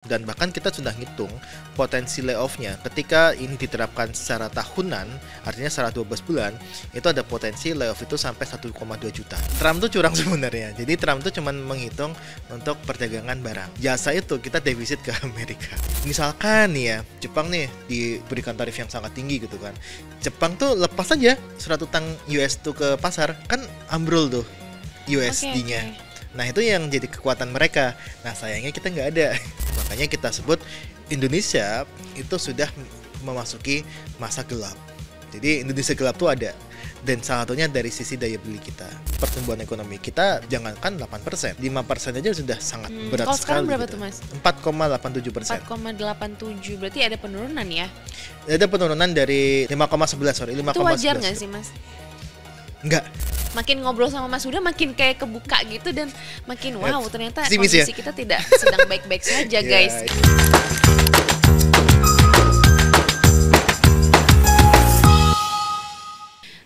Dan bahkan kita sudah ngitung potensi layoff-nya ketika ini diterapkan secara tahunan, artinya secara 12 bulan, itu ada potensi layoff itu sampai 1,2 juta. Trump tuh curang sebenarnya. Jadi Trump tuh cuma menghitung untuk perdagangan barang. Jasa itu kita defisit ke Amerika. Misalkan nih ya, Jepang nih diberikan tarif yang sangat tinggi gitu kan. Jepang tuh lepas aja surat utang US tuh ke pasar, kan ambrol tuh USD-nya. Okay. Nah itu yang jadi kekuatan mereka. Nah sayangnya kita nggak ada. Makanya kita sebut Indonesia itu sudah memasuki masa gelap. Jadi Indonesia gelap tuh ada. Dan salah satunya dari sisi daya beli kita. Pertumbuhan ekonomi kita jangankan 8%, 5% aja sudah sangat berat kalau sekali. Sekarang berapa gitu. tuh Mas? 4,87%. 4,87, berarti ada penurunan ya? Ada penurunan dari 5,11, sorry, 5,11. Itu wajar nggak sih Mas? Enggak. Makin ngobrol sama Mas Huda makin kayak kebuka gitu dan makin wow ternyata Pesimis kondisi ya? kita tidak sedang baik-baik saja guys.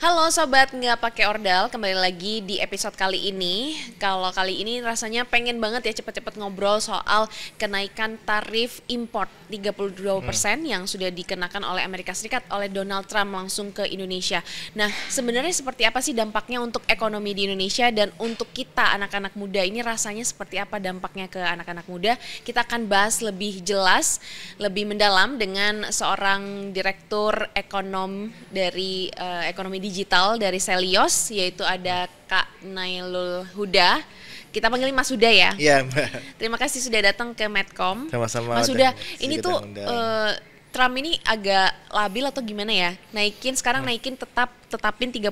Halo sobat nggak pakai ordal, kembali lagi di episode kali ini. Kalau kali ini rasanya pengen banget ya cepet-cepet ngobrol soal kenaikan tarif import 32% yang sudah dikenakan oleh Amerika Serikat oleh Donald Trump langsung ke Indonesia. Nah sebenarnya seperti apa sih dampaknya untuk ekonomi di Indonesia dan untuk kita anak-anak muda ini rasanya seperti apa dampaknya ke anak-anak muda? Kita akan bahas lebih jelas, lebih mendalam dengan seorang direktur ekonom dari ekonomi digital dari Selios, yaitu ada Kak Nailul Huda. Kita panggil Mas Huda ya. Iya, Mbak. Terima kasih sudah datang ke Medcom. Sama-sama. Mas Huda, ini tuh Trump ini agak labil atau gimana ya? Sekarang naikin tetapin 32%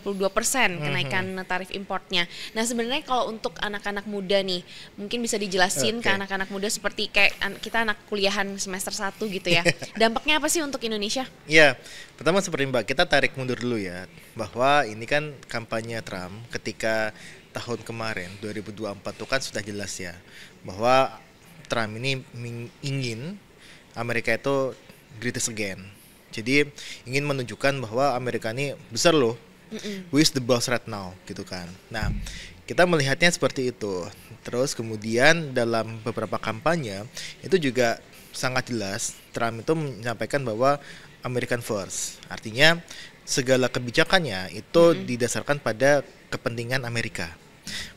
kenaikan tarif importnya. Nah, sebenarnya kalau untuk anak-anak muda nih, mungkin bisa dijelasin ke anak-anak muda seperti kayak kita anak kuliahan semester 1 gitu ya. Dampaknya apa sih untuk Indonesia? Iya, pertama seperti Mbak, kita tarik mundur dulu ya, bahwa ini kan kampanye Trump ketika tahun kemarin 2024 itu kan sudah jelas ya, bahwa Trump ini ingin Amerika itu greatest again. Jadi ingin menunjukkan bahwa Amerika ini besar loh. Who is the boss right now gitu kan. Nah, kita melihatnya seperti itu. Terus kemudian dalam beberapa kampanye itu juga sangat jelas Trump itu menyampaikan bahwa American first. Artinya segala kebijakannya itu didasarkan pada kepentingan Amerika,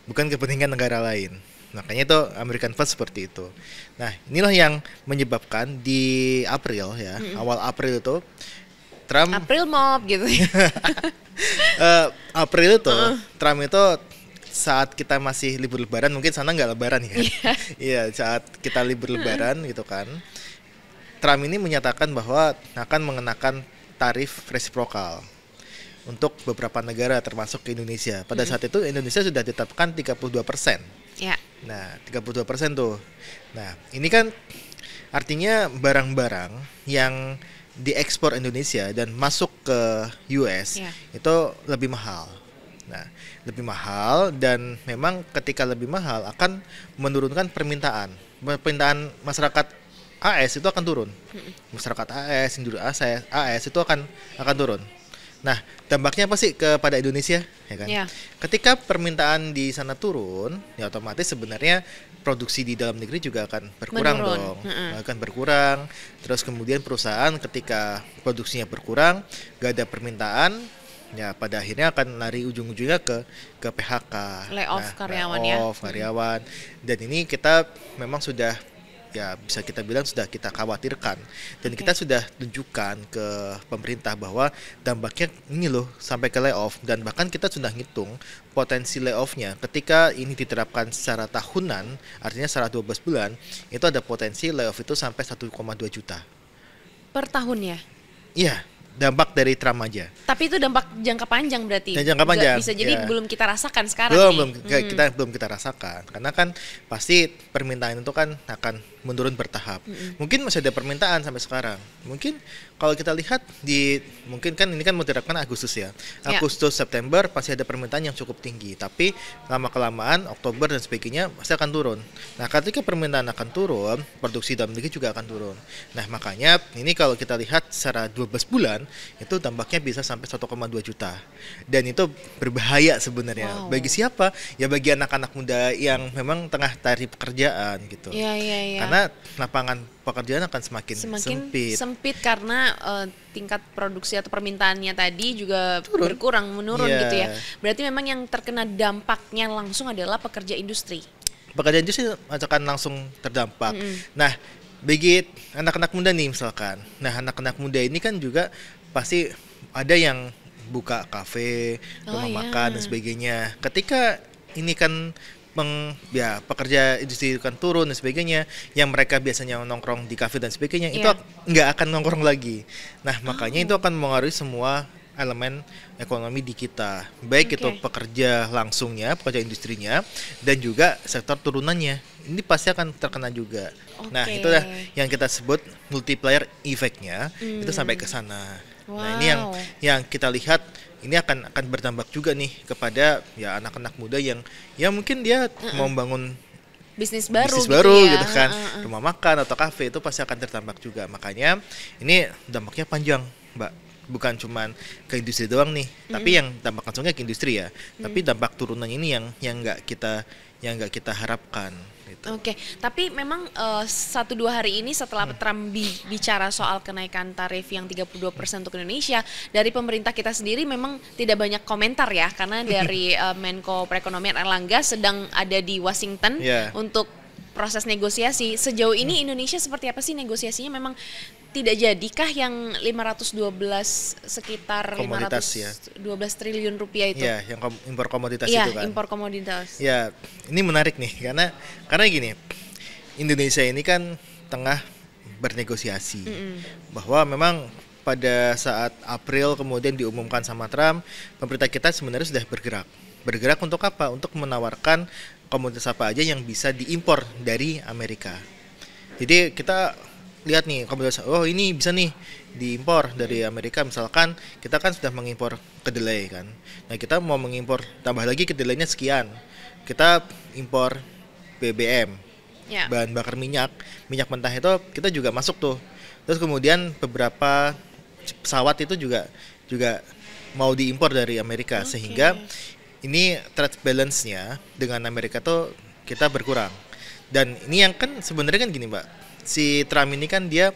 bukan kepentingan negara lain. Makanya itu American first seperti itu. Nah, inilah yang menyebabkan di April ya, awal April itu Trump April Mop gitu. April itu Trump itu saat kita masih libur lebaran, mungkin sana nggak lebaran ya. Iya, saat kita libur lebaran gitu kan. Trump ini menyatakan bahwa akan mengenakan tarif resiprokal untuk beberapa negara termasuk ke Indonesia. Pada saat itu Indonesia sudah ditetapkan 32%. Ya. Nah, 32% tuh. Nah, ini kan artinya barang-barang yang diekspor Indonesia dan masuk ke US itu lebih mahal. Nah, lebih mahal dan memang ketika lebih mahal akan menurunkan permintaan. Permintaan masyarakat AS itu akan turun. Masyarakat AS, industri AS itu akan turun. Nah, dampaknya apa sih kepada Indonesia, ya kan? Ketika permintaan di sana turun, ya otomatis sebenarnya produksi di dalam negeri juga akan berkurang dong, akan berkurang. Terus kemudian perusahaan ketika produksinya berkurang, gak ada permintaan, ya pada akhirnya akan lari ujung-ujungnya ke PHK, layoff karyawan. Dan ini kita memang sudah, ya bisa kita bilang sudah kita khawatirkan dan kita sudah tunjukkan ke pemerintah bahwa dampaknya ini loh sampai ke layoff, dan bahkan kita sudah ngitung potensi layoff-nya ketika ini diterapkan secara tahunan, artinya secara 12 bulan, itu ada potensi layoff itu sampai 1,2 juta per tahun ya? Iya, dampak dari Trump aja. Tapi itu dampak jangka panjang berarti. Jangka panjang. Bisa jadi belum kita rasakan sekarang. Belum kita rasakan. Karena kan pasti permintaan itu kan akan menurun bertahap. Mungkin masih ada permintaan sampai sekarang. Mungkin kalau kita lihat mungkin kan ini kan mau diterapkan Agustus ya. Agustus, September pasti ada permintaan yang cukup tinggi. Tapi lama-kelamaan Oktober dan sebagainya pasti akan turun. Nah, ketika permintaan akan turun, produksi dalam negeri juga akan turun. Nah, makanya ini kalau kita lihat secara 12 bulan itu dampaknya bisa sampai 1,2 juta. Dan itu berbahaya sebenarnya. Wow. Bagi siapa? Ya bagi anak-anak muda yang memang tengah cari pekerjaan gitu. Iya, iya, iya. Karena lapangan pekerjaan akan semakin sempit. sempit karena tingkat produksi atau permintaannya tadi juga menurun Iya. gitu ya. Berarti memang yang terkena dampaknya langsung adalah pekerja industri. Pekerjaan industri akan langsung terdampak. Nah, bagi anak-anak muda nih misalkan. Nah, anak-anak muda ini kan juga pasti ada yang buka kafe, rumah iya. makan dan sebagainya. Ketika ini kan pekerja industri itu kan turun dan sebagainya, yang mereka biasanya nongkrong di kafe dan sebagainya, itu Iya. nggak akan nongkrong lagi. Nah, makanya itu akan mengaruhi semua elemen ekonomi di kita, baik itu Oke. pekerja langsungnya, pekerja industrinya, dan juga sektor turunannya. Ini pasti akan terkena juga. Nah, Oke. itulah yang kita sebut multiplier effect-nya, itu sampai ke sana. Nah, ini Wow. yang kita lihat ini akan berdampak juga nih kepada ya anak-anak muda yang ya mungkin dia mau bangun Bisnis baru bisnis gitu baru ya. gitu kan, rumah makan atau kafe itu pasti akan terdampak juga. Makanya ini dampaknya panjang, Mbak. Bukan cuman ke industri doang nih, tapi yang dampak langsungnya ke industri ya. Tapi dampak turunan ini yang nggak kita harapkan gitu. Oke, tapi memang 1-2 hari ini setelah Trump bicara soal kenaikan tarif yang 32% untuk Indonesia, dari pemerintah kita sendiri memang tidak banyak komentar ya, karena dari Menko Perekonomian Erlangga sedang ada di Washington Yeah. untuk proses negosiasi. Sejauh ini Indonesia seperti apa sih negosiasinya? Memang tidak jadikah yang 512 sekitar Komoditas, ya. 512 triliun rupiah itu? Ya, yang impor komoditas Iya, itu kan. impor komoditas. Ya, ini menarik nih karena gini, Indonesia ini kan tengah bernegosiasi bahwa memang pada saat April kemudian diumumkan sama Trump, pemerintah kita sebenarnya sudah bergerak untuk apa? Untuk menawarkan komoditas apa aja yang bisa diimpor dari Amerika. Jadi kita lihat nih komoditas, oh ini bisa nih diimpor dari Amerika, misalkan kita kan sudah mengimpor kedelai kan. Nah, kita mau mengimpor tambah lagi kedelainya sekian. Kita impor BBM, Ya. bahan bakar minyak mentah itu kita juga masuk tuh. Terus kemudian beberapa pesawat itu juga mau diimpor dari Amerika, sehingga ini trade balance-nya dengan Amerika tuh kita berkurang. Dan ini yang kan sebenarnya kan gini, Mbak. Si Trump ini kan dia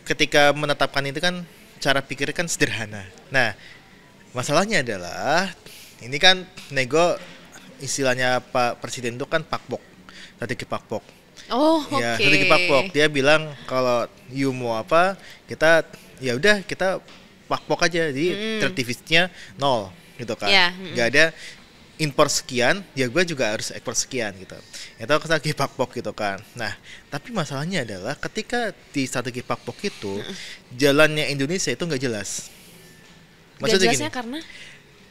ketika menetapkan itu kan cara pikirnya kan sederhana. Nah, masalahnya adalah ini kan nego istilahnya Pak Presiden itu kan pakpok, strategi pakpok. Oh, Ya, oke. strategi pakpok. Dia bilang kalau you mau apa, kita ya udah kita pakpok aja. Jadi trade deficitnya 0 gitu kan. Ya, Nggak ada impor sekian, ya gue juga harus ekspor sekian gitu. Itu strategi pakpok gitu kan. Nah, tapi masalahnya adalah ketika di strategi pakpok itu jalannya Indonesia itu nggak jelas. Gak Maksudnya jelasnya gini, karena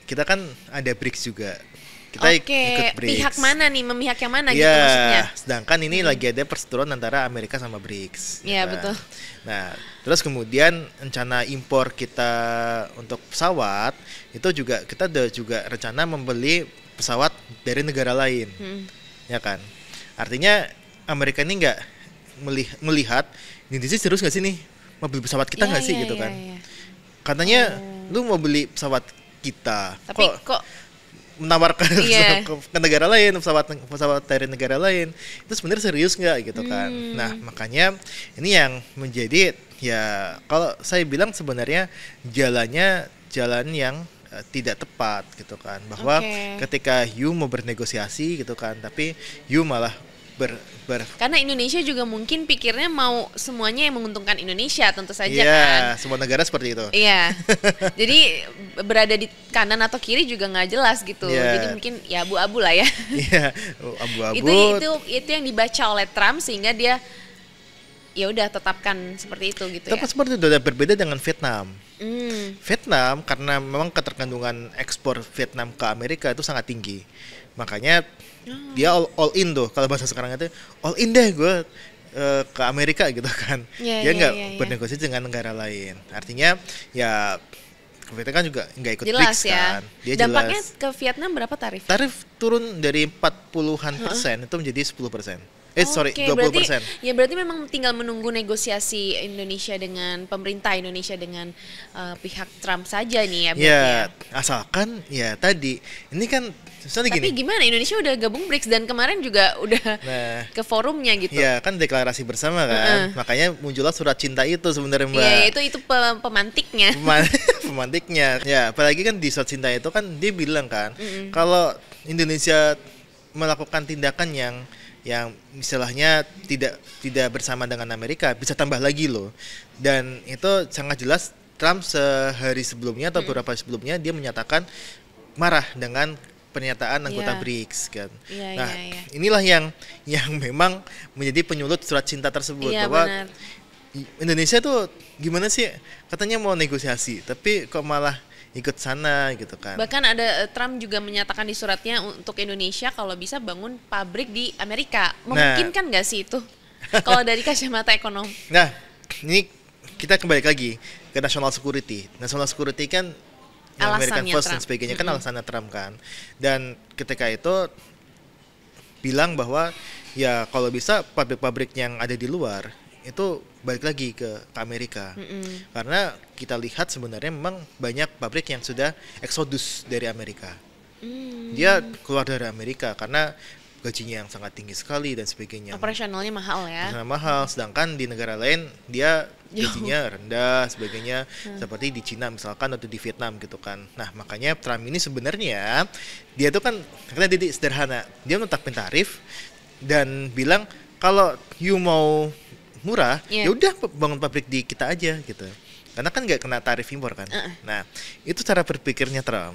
kita kan ada BRICS juga. Kita oke, ikut BRICS. pihak mana nih, memihak yang mana gitu Ya, maksudnya? sedangkan ini lagi ada perseteruan antara Amerika sama BRICS. Iya, kan. betul. Nah, terus kemudian rencana impor kita untuk pesawat itu juga kita ada juga rencana membeli pesawat dari negara lain, ya kan? Artinya Amerika ini nggak melihat Indonesia serius nggak sih nih mau beli pesawat kita nggak sih gitu kan? Iya. Katanya lu mau beli pesawat kita, Tapi kok menawarkan Iya. ke negara lain, pesawat dari negara lain, itu sebenarnya serius nggak gitu kan? Nah, makanya ini yang menjadi ya kalau saya bilang sebenarnya jalan yang tidak tepat gitu kan, bahwa Oke. ketika you mau bernegosiasi gitu kan, tapi you malah karena Indonesia juga mungkin pikirnya mau semuanya yang menguntungkan Indonesia tentu saja Iya, kan. semua negara seperti itu. Iya. Jadi berada di kanan atau kiri juga nggak jelas gitu. Iya. Jadi mungkin ya abu-abu lah ya. Iya, abu-abu. itu yang dibaca oleh Trump sehingga dia ya udah tetapkan seperti itu gitu Tapi ya. seperti itu, berbeda dengan Vietnam. Hmm. Vietnam karena memang ketergantungan ekspor Vietnam ke Amerika itu sangat tinggi, makanya dia all in tuh, kalau bahasa sekarang itu all in deh gue ke Amerika gitu kan. Iya, Dia iya, nggak iya, iya. bernegosiasi dengan negara lain, artinya ya Vietnam kan juga nggak ikut Jelas BRICS ya. kan. Dia Dampaknya jelas ke Vietnam berapa tarif? tarif turun dari 40-an persen itu menjadi 10%. Sorry, Oke, 20%. berarti memang tinggal menunggu negosiasi Indonesia dengan pemerintah Indonesia dengan pihak Trump saja nih ya berarti ya. Asalkan ya tadi ini kan misalnya Tapi gini. gimana Indonesia udah gabung BRICS dan kemarin juga udah Nah, ke forumnya gitu. ya kan deklarasi bersama kan. Makanya muncullah surat cinta itu sebenarnya, Mbak. Iya, itu pemantiknya. Pemantiknya. Ya, apalagi kan di surat cinta itu kan dia bilang kan kalau Indonesia melakukan tindakan yang istilahnya tidak bersama dengan Amerika bisa tambah lagi loh. Dan itu sangat jelas Trump sehari sebelumnya atau beberapa hari sebelumnya dia menyatakan marah dengan pernyataan anggota BRICS kan. Nah, inilah yang memang menjadi penyulut surat cinta tersebut bahwa benar. Indonesia tuh gimana sih katanya mau negosiasi tapi kok malah ikut sana gitu kan. Bahkan ada Trump juga menyatakan di suratnya untuk Indonesia kalau bisa bangun pabrik di Amerika. Memungkinkan nggak sih itu? Kalau dari kacamata ekonom. Nah, ini kita kembali lagi ke national security. National security kan American first dan sebagainya kan alasannya Trump kan. Dan ketika itu bilang bahwa ya kalau bisa pabrik-pabrik yang ada di luar itu balik lagi ke Amerika. Karena kita lihat sebenarnya memang banyak pabrik yang sudah eksodus dari Amerika. Dia keluar dari Amerika karena gajinya yang sangat tinggi sekali dan sebagainya. Operasionalnya mahal ya. Mahal, sedangkan di negara lain dia gajinya rendah sebagainya, seperti di Cina misalkan atau di Vietnam gitu kan. Nah, makanya Trump ini sebenarnya dia tuh kan karena dia sederhana. Dia menetapkan tarif dan bilang kalau you mau murah, ya udah bangun pabrik di kita aja gitu. Karena kan nggak kena tarif impor kan. Nah, itu cara berpikirnya Trump.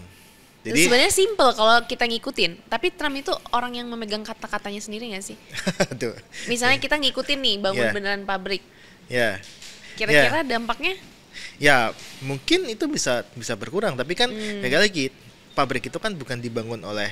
Jadi sebenarnya simple kalau kita ngikutin. Tapi Trump itu orang yang memegang kata-katanya sendiri nggak sih? Tuh. Misalnya kita ngikutin nih bangun beneran pabrik. Ya. Kira-kira dampaknya? Ya, mungkin itu bisa berkurang. Tapi kan kayak lagi pabrik itu kan bukan dibangun oleh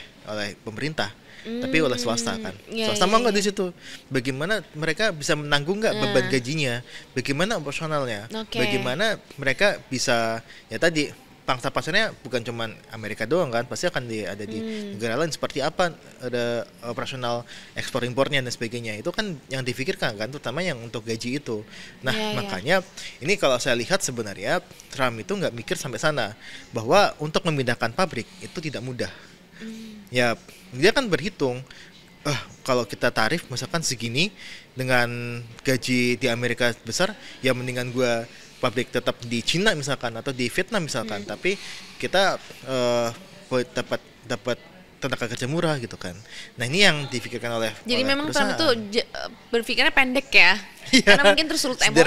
pemerintah. Tapi oleh swasta kan. Swasta mau nggak di situ? Bagaimana mereka bisa menanggung nggak beban gajinya? Bagaimana operasionalnya? Bagaimana mereka bisa ya tadi pangsa pasarnya bukan cuma Amerika doang kan? Pasti akan ada di negara lain. Seperti apa ada operasional ekspor impornya dan sebagainya. Itu kan yang difikirkan kan, terutama yang untuk gaji itu. Nah makanya ini kalau saya lihat sebenarnya Trump itu nggak mikir sampai sana bahwa untuk memindahkan pabrik itu tidak mudah. Ya dia kan berhitung kalau kita tarif misalkan segini dengan gaji di Amerika besar ya mendingan gua pabrik tetap di Cina misalkan atau di Vietnam misalkan tapi kita dapat tenaga kerja murah gitu kan. Nah ini yang dipikirkan oleh jadi memang perusahaan. Trump itu berpikirnya pendek ya. Karena mungkin tersulut emosi,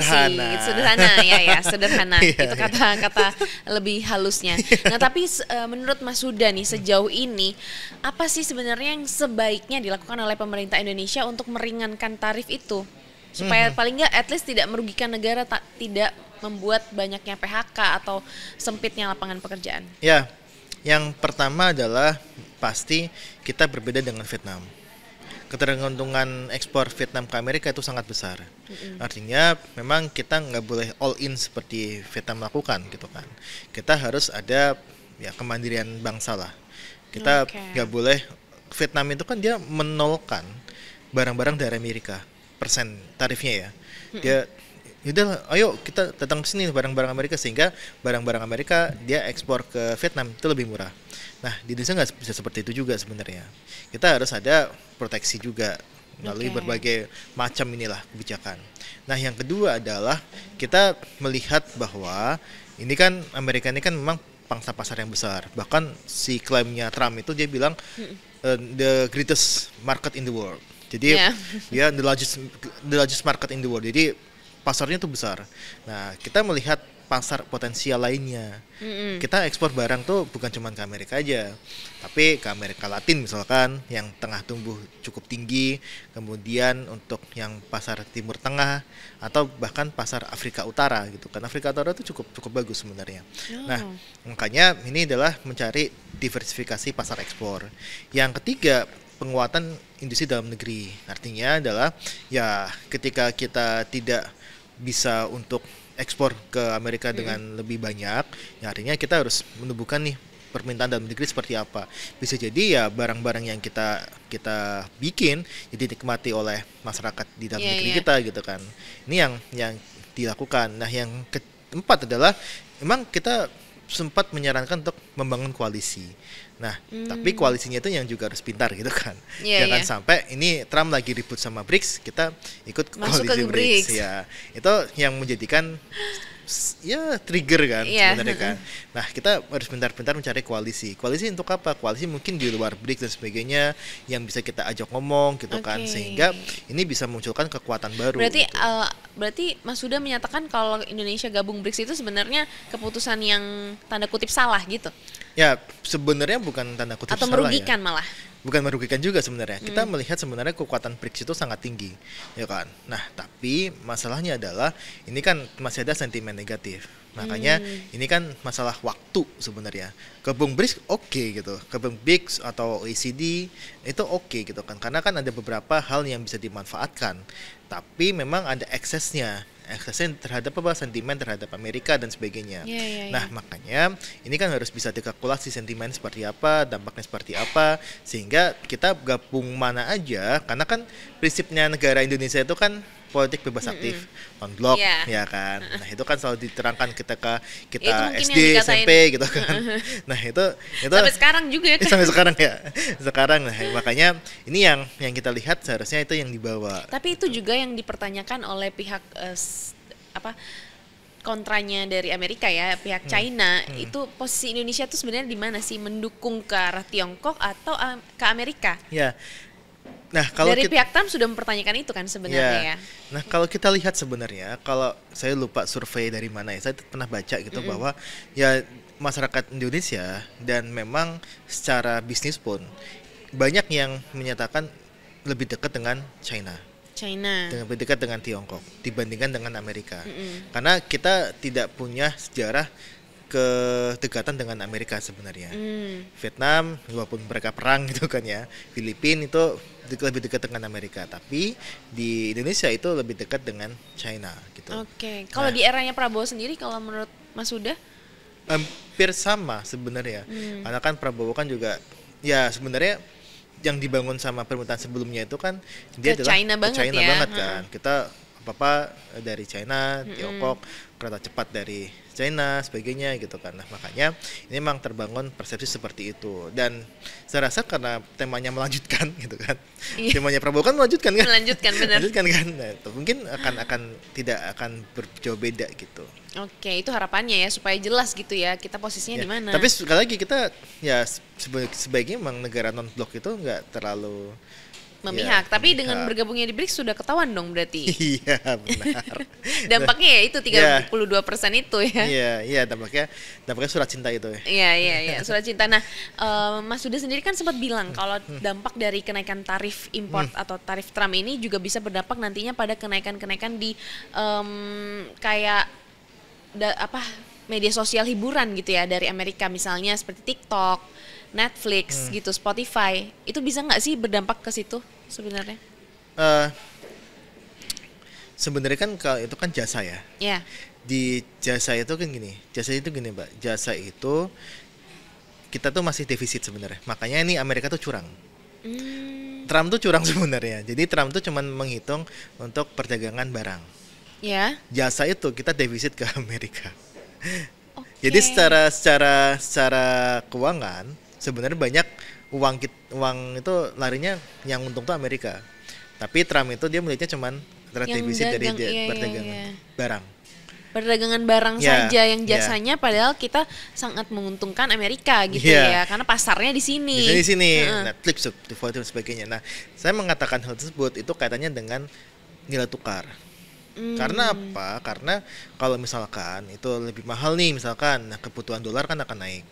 sederhana ya, sederhana. Itu kata lebih halusnya. Nah, tapi menurut Mas Huda nih sejauh ini apa sih sebenarnya yang sebaiknya dilakukan oleh pemerintah Indonesia untuk meringankan tarif itu? Supaya paling nggak at least tidak merugikan negara, tidak membuat banyaknya PHK atau sempitnya lapangan pekerjaan. Ya. Yang pertama adalah pasti kita berbeda dengan Vietnam. Ketergantungan ekspor Vietnam ke Amerika itu sangat besar. Artinya memang kita nggak boleh all in seperti Vietnam lakukan gitu kan. Kita harus ada ya kemandirian bangsa lah. Kita nggak boleh, Vietnam itu kan dia menolkan barang-barang dari Amerika, persen tarifnya ya. Dia yaudah ayo kita datang ke sini barang-barang Amerika sehingga barang-barang Amerika dia ekspor ke Vietnam itu lebih murah. Nah di Indonesia nggak bisa seperti itu juga sebenarnya. Kita harus ada proteksi juga melalui berbagai macam inilah kebijakan. Nah yang kedua adalah kita melihat bahwa ini kan Amerika ini kan memang pangsa pasar yang besar. Bahkan si klaimnya Trump itu dia bilang the greatest market in the world. Jadi dia the largest market in the world. Jadi pasarnya tuh besar. Nah, kita melihat pasar potensial lainnya. Kita ekspor barang tuh bukan cuma ke Amerika aja, tapi ke Amerika Latin misalkan yang tengah tumbuh cukup tinggi, kemudian untuk yang pasar Timur Tengah atau bahkan pasar Afrika Utara gitu kan. Afrika Utara tuh cukup bagus sebenarnya. Nah, makanya ini adalah mencari diversifikasi pasar ekspor. Yang ketiga, penguatan industri dalam negeri. Artinya adalah ya ketika kita tidak bisa untuk ekspor ke Amerika dengan lebih banyak, ya artinya kita harus menumbuhkan nih permintaan dalam negeri seperti apa. Bisa jadi ya barang-barang yang kita bikin jadi dinikmati oleh masyarakat di dalam negeri kita gitu kan. Ini yang dilakukan. Nah, yang keempat adalah memang kita sempat menyarankan untuk membangun koalisi. Nah, tapi koalisinya itu yang juga harus pintar gitu kan. Jangan sampai ini Trump lagi ribut sama BRICS, kita ikut koalisi BRICS. Ya, itu yang menjadikan ya trigger kan sebenarnya kan. Nah, kita harus pintar-pintar mencari koalisi. Koalisi untuk apa? Koalisi mungkin di luar BRICS dan sebagainya yang bisa kita ajak ngomong gitu kan, sehingga ini bisa memunculkan kekuatan baru. Berarti gitu. Berarti Mas Huda menyatakan kalau Indonesia gabung BRICS itu sebenarnya keputusan yang tanda kutip salah gitu. Ya, sebenarnya bukan tanda kutip atau salah merugikan ya. Malah. Bukan merugikan juga sebenarnya. Kita melihat sebenarnya kekuatan BRICS itu sangat tinggi, ya kan. Nah, tapi masalahnya adalah ini kan masih ada sentimen negatif. Makanya ini kan masalah waktu sebenarnya. Gabung BRICS oke gitu. Gabung BRICS atau OECD itu oke gitu kan. Karena kan ada beberapa hal yang bisa dimanfaatkan. Tapi memang ada eksesnya terhadap sentimen terhadap Amerika dan sebagainya. Nah, makanya ini kan harus bisa dikalkulasi sentimen seperti apa, dampaknya seperti apa, sehingga kita gabung mana aja, karena kan prinsipnya negara Indonesia itu kan politik bebas aktif, non-blok, ya kan. Nah, itu kan selalu diterangkan kita SD, SMP gitu kan. Nah, itu sampai sekarang juga kan. Sampai sekarang ya. Sekarang nah, makanya ini yang kita lihat seharusnya itu yang dibawa. Tapi itu juga yang dipertanyakan oleh pihak kontranya dari Amerika ya, pihak China. Itu posisi Indonesia tuh sebenarnya di mana sih, mendukung ke arah Tiongkok atau ke Amerika? Ya. Nah, kalau dari pihak Trump sudah mempertanyakan itu kan sebenarnya ya. Nah, kalau kita lihat sebenarnya, kalau saya lupa survei dari mana ya, saya pernah baca gitu bahwa ya masyarakat Indonesia dan memang secara bisnis pun banyak yang menyatakan lebih dekat dengan China. Lebih dekat dengan Tiongkok dibandingkan dengan Amerika. Karena kita tidak punya sejarah kedekatan dengan Amerika sebenarnya. Vietnam walaupun mereka perang gitu kan ya, Filipina itu lebih dekat dengan Amerika, tapi di Indonesia itu lebih dekat dengan China gitu. Kalau di eranya Prabowo sendiri, kalau menurut Mas Huda? Hampir sama sebenarnya. Karena kan Prabowo kan juga ya sebenarnya yang dibangun sama pemerintahan sebelumnya itu kan dia adalah China banget kan. Kita apa dari China, Tiongkok, kereta cepat dari China, sebagainya gitu kan. Nah, makanya ini memang terbangun persepsi seperti itu. Dan saya rasa karena temanya melanjutkan gitu kan. Temanya Prabowo kan melanjutkan kan. Benar. Melanjutkan kan. Nah, itu mungkin tidak akan jauh beda gitu. Itu harapannya ya, supaya jelas gitu ya kita posisinya di mana. Tapi sekali lagi kita ya sebaiknya memang negara non blok itu nggak terlalu memihak, tapi dengan bergabungnya di BRICS sudah ketahuan dong berarti. Iya, benar. Dampaknya ya itu 32% itu ya. Iya, dampaknya surat cinta itu ya. Iya, surat cinta. Nah, Mas Huda sendiri kan sempat bilang kalau dampak dari kenaikan tarif import atau tarif Trump ini juga bisa berdampak nantinya pada kenaikan-kenaikan di media sosial hiburan gitu ya dari Amerika, misalnya seperti TikTok, Netflix gitu, Spotify. Itu bisa nggak sih berdampak ke situ sebenarnya? Sebenarnya kan kalau itu kan jasa ya. Di jasa itu kan gini, Mbak. Jasa itu kita tuh masih defisit sebenarnya. Makanya ini Amerika tuh curang. Trump tuh curang sebenarnya. Jadi Trump tuh cuman menghitung untuk perdagangan barang. Jasa itu kita defisit ke Amerika. Jadi secara keuangan sebenarnya banyak uang itu larinya yang untung tuh Amerika. Tapi Trump itu dia melihatnya cuman defisit dari perdagangan barang. Perdagangan barang saja yang jasanya padahal kita sangat menguntungkan Amerika gitu ya, karena pasarnya di sini. Di sini, Netflix, dan sebagainya. Nah, saya mengatakan hal tersebut itu kaitannya dengan nilai tukar. Karena apa? Karena kalau misalkan itu lebih mahal nih, misalkan kebutuhan dolar kan akan naik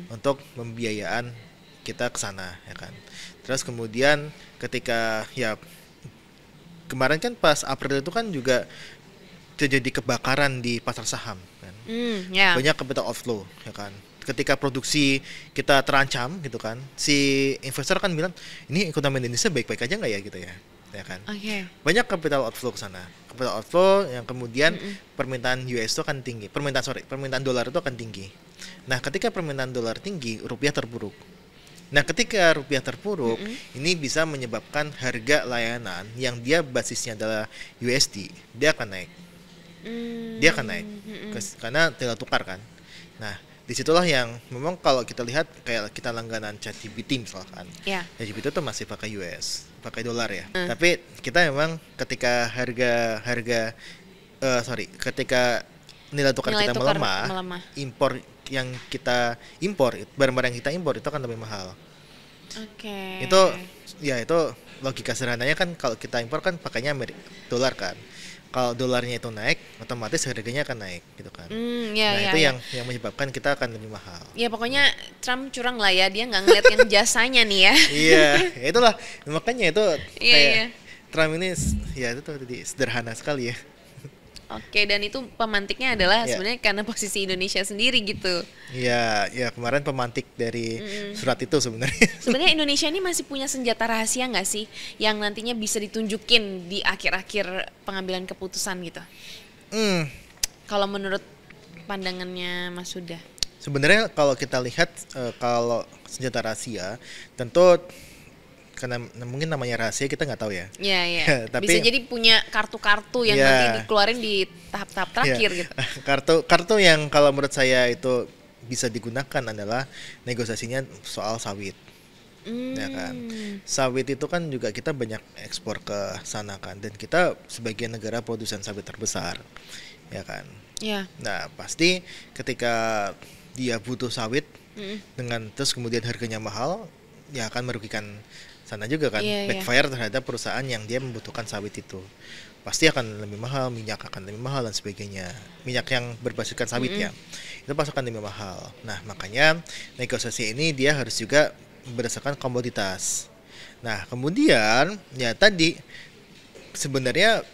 untuk pembiayaan kita ke sana, ya kan. Terus kemudian ketika ya kemarin kan pas April itu kan juga terjadi kebakaran di pasar saham kan. Banyak capital outflow, ya kan. Ketika produksi kita terancam gitu kan, si investor kan bilang, ini ekonomi Indonesia baik-baik aja nggak ya gitu ya kan. Banyak capital outflow ke sana. Capital outflow yang kemudian permintaan US itu akan tinggi. Permintaan dolar itu akan tinggi. Nah, ketika permintaan dolar tinggi, rupiah terpuruk. Nah, ketika rupiah terpuruk, ini bisa menyebabkan harga layanan yang dia basisnya adalah USD, dia akan naik. Dia akan naik karena nilai tukar kan. Nah, disitulah yang memang kalau kita lihat kayak kita langganan ChatGPT misalkan, ChatGPT itu masih pakai US, pakai dolar ya. Tapi kita memang ketika ketika nilai tukar kita melemah, impor yang kita impor, barang-barang yang kita impor itu akan lebih mahal. Itu logika sederhananya kan, kalau kita impor kan pakainya dolar kan. Kalau dolarnya itu naik, otomatis harganya akan naik gitu kan. Itu yang menyebabkan kita akan lebih mahal. Ya pokoknya Trump curang lah ya, dia nggak ngeliatin jasanya nih ya. Iya, itulah makanya itu kayak Trump ini ya itu tadi sederhana sekali ya. Oke, dan itu pemantiknya adalah sebenarnya karena posisi Indonesia sendiri gitu. Iya, ya kemarin pemantik dari surat itu sebenarnya. Sebenarnya Indonesia ini masih punya senjata rahasia nggak sih yang nantinya bisa ditunjukin di akhir-akhir pengambilan keputusan gitu? Kalau menurut pandangannya Mas Huda? Sebenarnya kalau kita lihat kalau senjata rahasia, tentu karena mungkin namanya rahasia kita nggak tahu ya. Iya. Tapi bisa jadi punya kartu-kartu yang nanti dikeluarin di tahap-tahap terakhir gitu. Kartu yang kalau menurut saya itu bisa digunakan adalah negosiasinya soal sawit. Ya kan. Sawit itu kan juga kita banyak ekspor ke sana kan, dan kita sebagai negara produsen sawit terbesar. Ya kan. Nah, pasti ketika dia butuh sawit dengan terus kemudian harganya mahal, ya akan merugikan sana juga kan, backfire terhadap perusahaan yang dia membutuhkan sawit itu. Pasti akan lebih mahal, minyak akan lebih mahal dan sebagainya. Minyak yang berbasiskan sawit ya, itu pasti akan lebih mahal. Nah, makanya negosiasi ini dia harus juga berdasarkan komoditas. Nah, kemudian ya tadi sebenarnya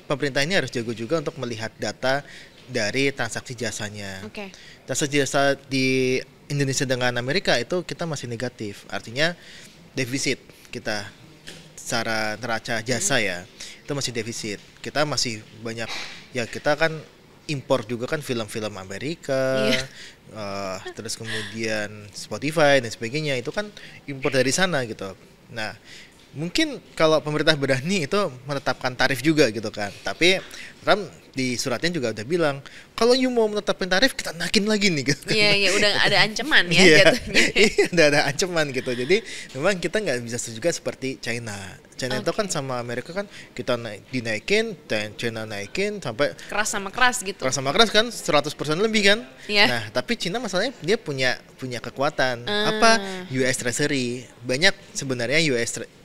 pemerintah ini harus jago juga untuk melihat data dari transaksi jasanya. Transaksi jasa di Indonesia dengan Amerika itu kita masih negatif, artinya defisit kita secara neraca jasa ya, itu masih defisit. Kita masih banyak ya, kita kan impor juga kan film-film Amerika, terus kemudian Spotify dan sebagainya, itu kan impor dari sana gitu. Nah, mungkin kalau pemerintah berani itu menetapkan tarif juga gitu kan, tapi Trump di suratnya juga udah bilang kalau you mau menetapkan tarif kita naikin lagi nih gitu. Iya, udah ada ancaman ya jatuhnya. Iya, udah ada ancaman gitu. Jadi memang kita nggak bisa juga seperti China itu kan sama Amerika kan kita dinaikin dan China naikin sampai keras sama keras gitu. Keras sama keras kan 100% lebih kan. Nah, tapi China masalahnya dia punya kekuatan apa, US Treasury. Banyak sebenarnya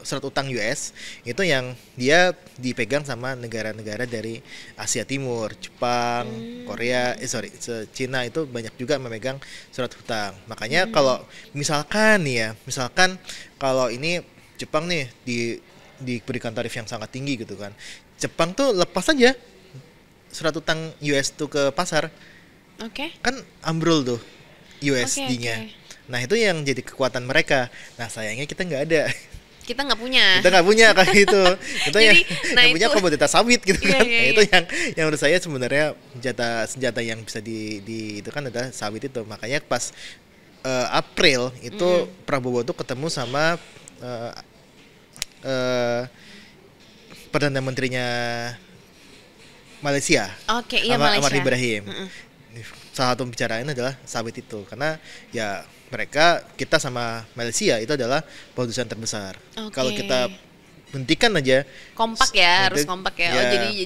surat utang US itu yang dia dipegang sama negara-negara dari Asia Timur, Jepang, Korea, Cina itu banyak juga memegang surat hutang. Makanya kalau misalkan kalau ini Jepang nih diberikan tarif yang sangat tinggi gitu kan, Jepang tuh lepas aja surat utang US tuh ke pasar, kan ambrol tuh USD-nya. Nah, itu yang jadi kekuatan mereka. Nah, sayangnya kita nggak ada. Kita nggak punya kayak gitu. Kita jadi, yang punya komoditas sawit gitu kan. Itu yang menurut saya sebenarnya senjata yang bisa itu kan adalah sawit itu. Makanya pas April itu Prabowo tuh ketemu sama Perdana Menterinya Malaysia, Ahmad Ibrahim. Salah satu pembicaraan adalah sawit itu, karena ya kita sama Malaysia itu adalah produsen terbesar. Kalau kita hentikan aja, harus kompak ya.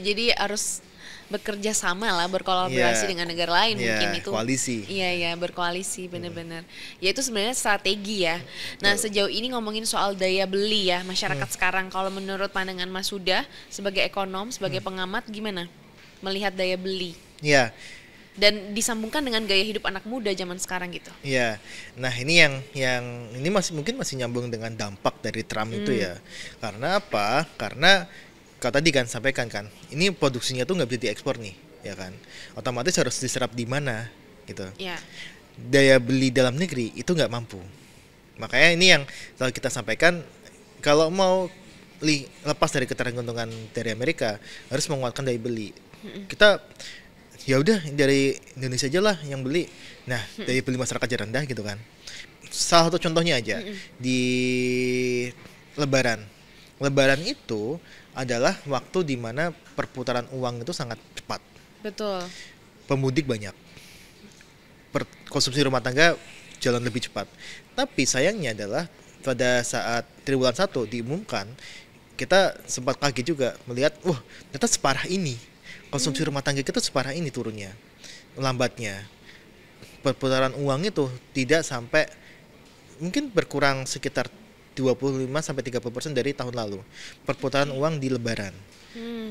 Jadi harus bekerja sama lah, berkolaborasi dengan negara lain mungkin itu. Koalisi. Iya, berkoalisi benar-benar. Ya itu sebenarnya strategi ya. Nah, sejauh ini ngomongin soal daya beli ya masyarakat sekarang, kalau menurut pandangan Mas Huda sebagai ekonom, sebagai pengamat, gimana melihat daya beli? Iya. Dan disambungkan dengan gaya hidup anak muda zaman sekarang gitu. Iya. Nah, ini yang ini mungkin masih nyambung dengan dampak dari Trump itu ya. Karena apa? Karena kalau tadi kan sampaikan kan, ini produksinya tuh nggak bisa diekspor nih, ya kan? Otomatis harus diserap di mana, gitu. Yeah. Daya beli dalam negeri itu nggak mampu. Makanya ini yang selalu kita sampaikan, kalau mau lepas dari ketergantungan dari Amerika, harus menguatkan daya beli. Kita ya udah dari Indonesia aja lah yang beli. Nah, daya beli masyarakat aja rendah gitu kan. Salah satu contohnya aja di Lebaran. Lebaran itu adalah waktu di mana perputaran uang itu sangat cepat. Betul. Pemudik banyak. Konsumsi rumah tangga jalan lebih cepat. Tapi sayangnya adalah pada saat triwulan 1 diumumkan, kita sempat kaget juga melihat, wah, ternyata separah ini. Konsumsi rumah tangga kita separah ini turunnya. Lambatnya. Perputaran uang itu tidak sampai, mungkin berkurang sekitar 25-30% dari tahun lalu. Perputaran uang di Lebaran.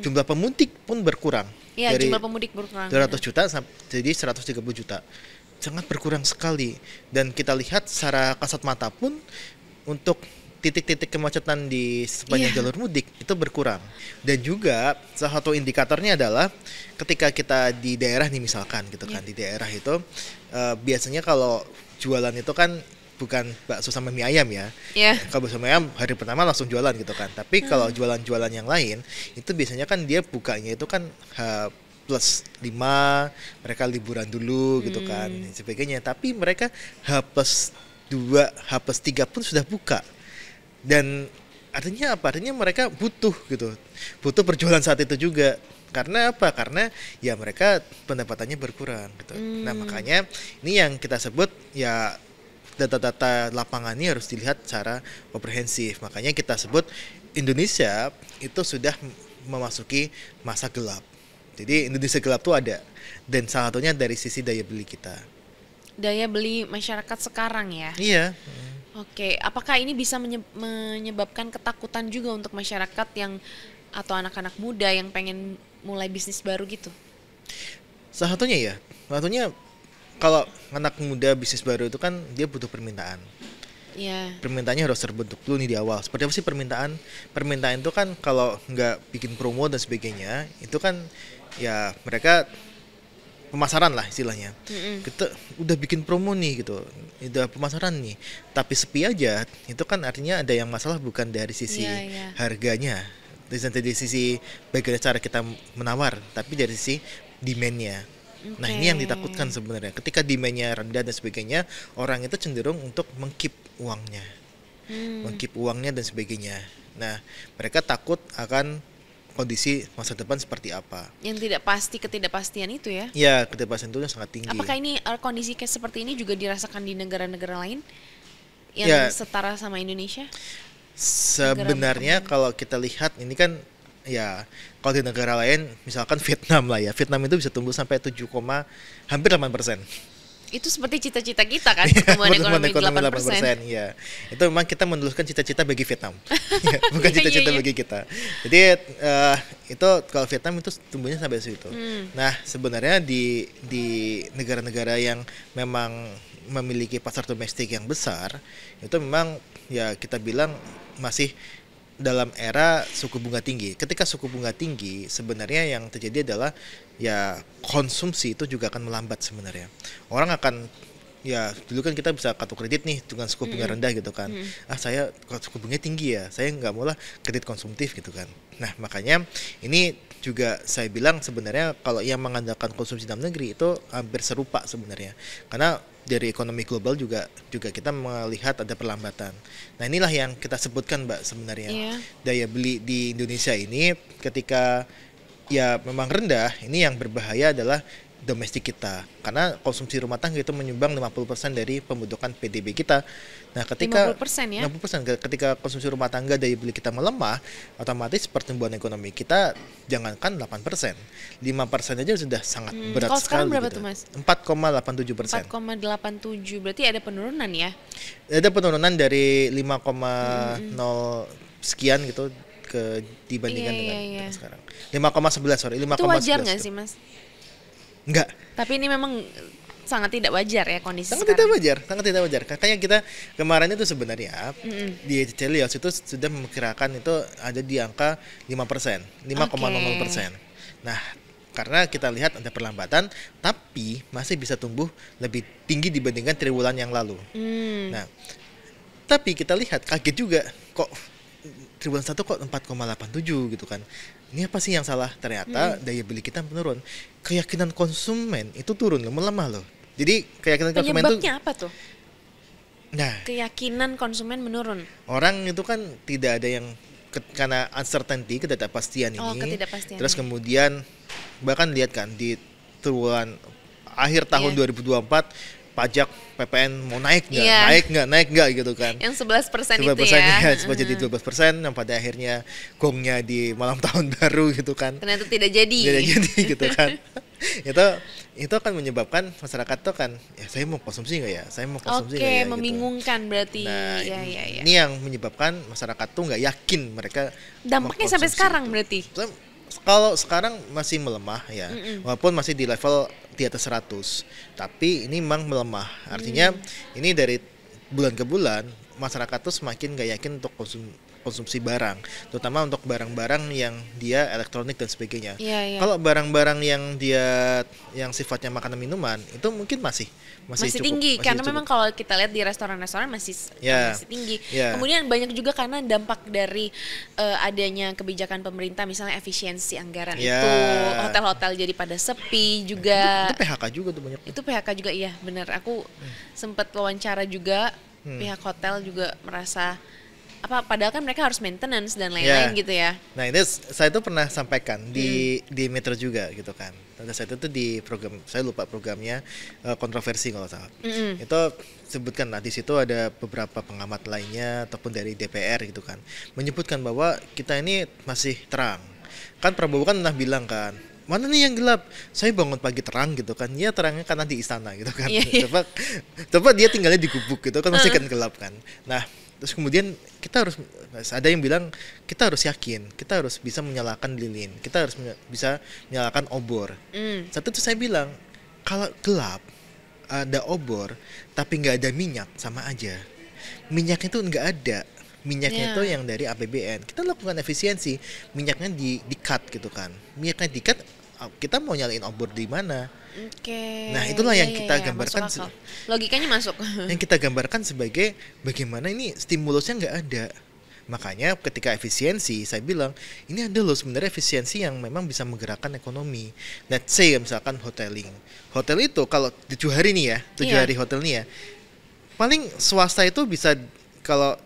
Jumlah pemudik pun berkurang. Iya, dari jumlah pemudik berkurang. 200 juta jadi 130 juta. Sangat berkurang sekali. Dan kita lihat secara kasat mata pun untuk titik-titik kemacetan di sepanjang jalur mudik itu berkurang. Dan juga salah satu indikatornya adalah ketika kita di daerah nih misalkan gitu kan, di daerah itu biasanya kalau jualan itu kan bukan bakso sama mie ayam ya. Kalau bakso sama ayam hari pertama langsung jualan gitu kan. Tapi kalau jualan-jualan yang lain itu biasanya kan dia bukanya itu kan H+5, mereka liburan dulu gitu kan, sebagainya. Tapi mereka H+2, H+3 pun sudah buka. Dan artinya apa? Artinya mereka butuh gitu. Butuh berjualan saat itu juga. Karena apa? Karena ya mereka pendapatannya berkurang gitu. Nah, makanya ini yang kita sebut ya data-data lapangan ini harus dilihat secara komprehensif. Makanya kita sebut Indonesia itu sudah memasuki masa gelap. Jadi Indonesia gelap tuh ada, dan salah satunya dari sisi daya beli kita. Daya beli masyarakat sekarang ya? Iya. Oke, apakah ini bisa menyebabkan ketakutan juga untuk masyarakat yang atau anak-anak muda yang pengen mulai bisnis baru gitu? Salah satunya kalau anak muda bisnis baru itu kan dia butuh permintaan. Permintaannya harus terbentuk dulu nih di awal. Seperti apa sih permintaan? Permintaan itu kan kalau nggak bikin promo dan sebagainya, itu kan ya mereka pemasaran lah istilahnya. Kita udah bikin promo nih gitu, udah pemasaran nih, tapi sepi aja, itu kan artinya ada yang masalah bukan dari sisi harganya, dari sisi bagaimana cara kita menawar, tapi dari sisi demand-nya. Nah, ini yang ditakutkan sebenarnya. Ketika demand-nya rendah dan sebagainya, orang itu cenderung untuk mengkeep uangnya dan sebagainya. Nah, mereka takut akan kondisi masa depan seperti apa. Yang tidak pasti, ketidakpastian itu ya? Ya, ketidakpastian itu sangat tinggi. Apakah ini kondisi kayak seperti ini juga dirasakan di negara-negara lain yang setara sama Indonesia? Sebenarnya kalau kita lihat ini kan ya, kalau di negara lain misalkan Vietnam lah ya. Vietnam itu bisa tumbuh sampai hampir 8%. Itu seperti cita-cita kita kan, pertumbuhan ekonomi 8%. Ya. Itu memang kita menuliskan cita-cita bagi Vietnam. Bukan cita-cita bagi kita. Jadi itu kalau Vietnam itu tumbuhnya sampai situ. Nah, sebenarnya di negara-negara yang memang memiliki pasar domestik yang besar, itu memang ya kita bilang masih dalam era suku bunga tinggi. Ketika suku bunga tinggi, sebenarnya yang terjadi adalah ya konsumsi itu juga akan melambat sebenarnya. Orang akan ya dulu kan kita bisa kartu kredit nih dengan suku bunga rendah gitu kan. Saya suku bunganya tinggi ya, saya nggak mau lah kredit konsumtif gitu kan. Nah, makanya ini juga saya bilang sebenarnya kalau yang mengandalkan konsumsi dalam negeri itu hampir serupa sebenarnya. Karena dari ekonomi global juga kita melihat ada perlambatan. Nah, inilah yang kita sebutkan Mbak sebenarnya. Daya beli di Indonesia ini ketika ya memang rendah, ini yang berbahaya adalah domestik kita. Karena konsumsi rumah tangga itu menyumbang 50% dari pembentukan PDB kita. Nah, ketika 50% ya? 50%, ketika konsumsi rumah tangga daya beli kita melemah, otomatis pertumbuhan ekonomi kita jangankan 8%, 5% aja sudah sangat berat kalau sekali. Kalau sekarang berapa gitu. Tuh Mas? 4,87%. 4,87, berarti ada penurunan ya? Ada penurunan dari 5,0 sekian gitu dibandingkan dengan sekarang. 5,11 sorry, 5,11. Itu wajar nggak sih Mas? Enggak. Tapi ini memang sangat tidak wajar ya kondisi sangat sekarang. sangat tidak wajar. Kayak kita kemarin itu sebenarnya di Celios itu sudah memperkirakan itu ada di angka 5%, 5,00%. Nah, karena kita lihat ada perlambatan, tapi masih bisa tumbuh lebih tinggi dibandingkan triwulan yang lalu. Nah, tapi kita lihat kaget juga kok triwulan 1 kok 4,87 gitu kan. ini apa sih yang salah? Ternyata daya beli kita menurun. Keyakinan konsumen itu turun loh, melemah loh. Jadi keyakinan konsumen itu Penyebabnya apa tuh? nah, Keyakinan konsumen menurun. orang itu kan tidak ada yang karena uncertainty, ketidakpastian Oh, ini. ketidakpastian Terus ini. kemudian bahkan lihat kan di triwulan akhir tahun Iya. 2024 pajak PPN mau naik nggak, Iya. naik nggak gitu kan. Yang 11% itu 11% ya. sempat jadi 12% yang pada akhirnya gongnya di malam tahun baru gitu kan. Ternyata tidak jadi. Tidak jadi gitu kan. itu akan menyebabkan masyarakat tuh kan ya saya mau konsumsi nggak ya, saya mau konsumsi Oke, nggak ya gitu. membingungkan berarti. Nah, Ya. ini yang menyebabkan masyarakat tuh nggak yakin mereka Dampaknya sampai mengkonsumsi sekarang itu. berarti. Kalau sekarang masih melemah ya, walaupun masih di level di atas 100, tapi ini memang melemah. Artinya ini dari bulan ke bulan masyarakat tuh semakin nggak yakin untuk konsumsi barang, terutama untuk barang-barang yang dia elektronik dan sebagainya. Iya, iya. Kalau barang-barang yang yang sifatnya makanan minuman itu mungkin masih cukup, tinggi masih karena cukup. memang kalau kita lihat di restoran-restoran masih Ya. masih tinggi. Ya. Kemudian banyak juga karena dampak dari adanya kebijakan pemerintah misalnya efisiensi anggaran Ya. itu, hotel-hotel jadi pada sepi juga. Itu PHK juga tuh banyak. Itu PHK juga iya, benar. Aku sempat wawancara juga pihak hotel juga merasa padahal kan mereka harus maintenance dan lain-lain gitu ya. Nah ini saya tuh pernah sampaikan di Metro juga gitu kan. Pada saat itu di program, saya lupa programnya, kontroversi kalau salah. Itu sebutkan lah di situ ada beberapa pengamat lainnya ataupun dari DPR gitu kan, menyebutkan bahwa kita ini masih terang. Kan Prabowo kan pernah bilang kan, mana nih yang gelap? Saya bangun pagi terang gitu kan. Ya terangnya karena di istana gitu kan. Iya. Coba dia tinggalnya di gubuk gitu kan masih kan gelap kan. Nah, terus kemudian kita harus, ada yang bilang kita harus yakin, kita harus bisa menyalakan lilin, kita harus bisa menyalakan obor. Satu itu saya bilang kalau gelap ada obor tapi nggak ada minyak sama aja. Minyaknya itu nggak ada. Minyaknya itu yang dari APBN. Kita lakukan efisiensi, minyaknya di cut gitu kan. Minyaknya di cut, kita mau nyalain obor di mana? Oke. Nah, itulah yang kita iya, gambarkan. masuk akal. Logikanya masuk. Yang kita gambarkan sebagai bagaimana ini stimulusnya nggak ada. Makanya ketika efisiensi, saya bilang ini ada loh sebenarnya efisiensi yang memang bisa menggerakkan ekonomi. Let's say misalkan hoteling. Hotel itu kalau 7 hari nih ya, 7 Iya. hari hotel nih ya, paling swasta itu bisa kalau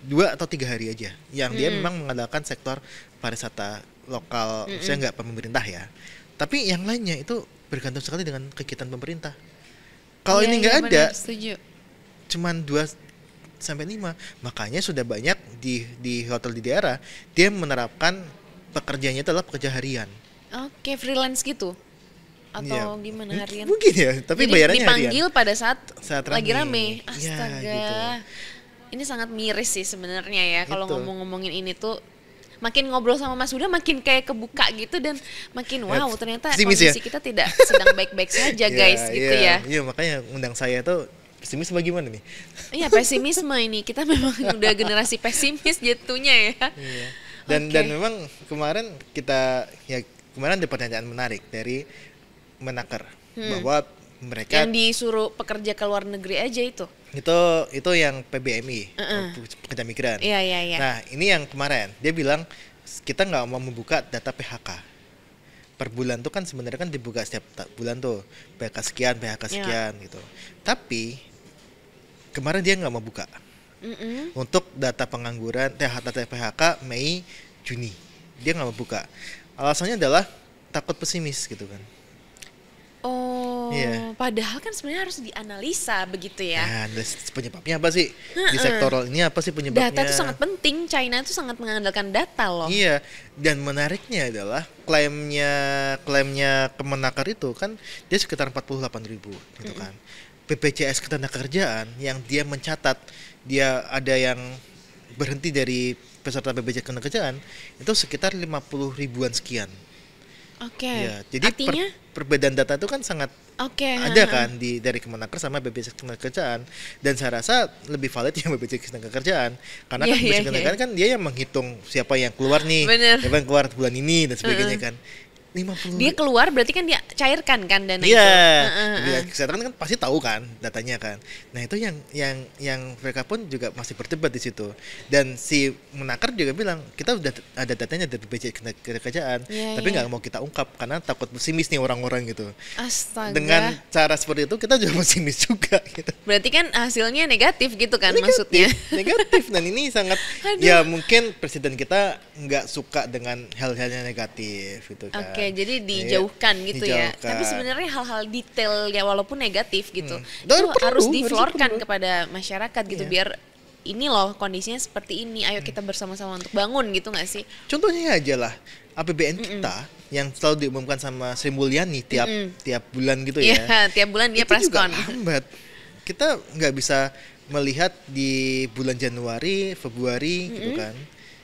2 atau 3 hari aja. Yang dia memang mengandalkan sektor pariwisata lokal, saya nggak pemerintah ya. Tapi yang lainnya itu bergantung sekali dengan kegiatan pemerintah. Kalau Iya, ini nggak iya, ada, benar, setuju. cuman 2 sampai 5. Makanya sudah banyak di hotel di daerah dia menerapkan pekerjaannya adalah pekerja harian. Oke, freelance gitu. Atau Iya. gimana harian? Mungkin ya, tapi Jadi bayarannya dipanggil harian. pada saat Saat lagi rame. rame. Iya, Astaga. gitu. Ini sangat miris sih sebenarnya ya kalau Gitu. ngomong-ngomongin ini tuh. Makin ngobrol sama Mas Huda makin kayak kebuka gitu dan makin wow ternyata pesimis kondisi ya? kita tidak sedang baik-baik saja guys gitu ya. Iya, makanya undang saya tuh pesimis bagaimana nih? Iya pesimisme ini kita memang udah generasi pesimis jatuhnya ya. Iya. Oke. Dan memang kemarin ada pertanyaan menarik dari Menaker bahwa mereka Yang disuruh pekerja ke luar negeri aja itu. itu yang PBMI, pekerja migran. Iya iya iya. Nah, ini yang kemarin dia bilang kita nggak mau membuka data PHK. Per bulan tuh kan sebenarnya kan dibuka setiap bulan tuh PHK sekian gitu. Tapi kemarin dia nggak mau buka untuk data pengangguran, data PHK Mei Juni. Dia nggak mau buka. Alasannya adalah takut pesimis gitu kan. Oh, Iya. padahal kan sebenarnya harus dianalisa begitu ya. Nah, penyebabnya apa sih? Di sektoral ini apa sih penyebabnya? Data itu sangat penting. China itu sangat mengandalkan data loh. Iya, dan menariknya adalah klaimnya Kemenaker itu kan dia sekitar 48.000 gitu kan. BPJS Ketenagakerjaan yang dia mencatat dia ada yang berhenti dari peserta BPJS Ketenagakerjaan itu sekitar 50 ribuan sekian. Oke. Ya, jadi Artinya perbedaan data itu kan sangat ada kan dari Kemenaker sama BPJS Ketenagakerjaan, dan saya rasa lebih valid yang BPJS Ketenagakerjaan karena kan BPJS Ketenagakerjaan kan dia yang menghitung siapa yang keluar nih, Bener. siapa yang keluar bulan ini dan sebagainya kan. 50. Dia keluar berarti kan dia cairkan kan dana itu. Iya, Heeh, dia heeh. kesehatan kan pasti tahu kan datanya kan. Nah itu yang mereka pun juga masih berdebat di situ. Dan si Menakar juga bilang kita udah ada datanya dari BPJS Ketenagakerjaan, Iya, tapi iya. nggak mau kita ungkap karena takut pesimis nih orang-orang gitu. Astaga. Dengan cara seperti itu kita juga pesimis juga gitu. Berarti kan hasilnya negatif gitu kan Negatif, maksudnya. negatif, dan ini sangat Aduh. ya mungkin presiden kita nggak suka dengan hal-hal yang negatif gitu kan. Oke, jadi dijauhkan gitu ya. Dijauhkan. Tapi sebenarnya hal-hal detail ya walaupun negatif gitu, Dan itu perlu, harus harusnya diflorkan perlu. kepada masyarakat gitu Iya. biar ini loh kondisinya seperti ini. Ayo kita bersama-sama untuk bangun gitu nggak sih? Contohnya aja lah APBN kita yang selalu diumumkan sama Sri Mulyani tiap bulan gitu ya. Iya, tiap bulan dia Itu juga preskon. lambat. Kita nggak bisa melihat di bulan Januari, Februari gitu kan.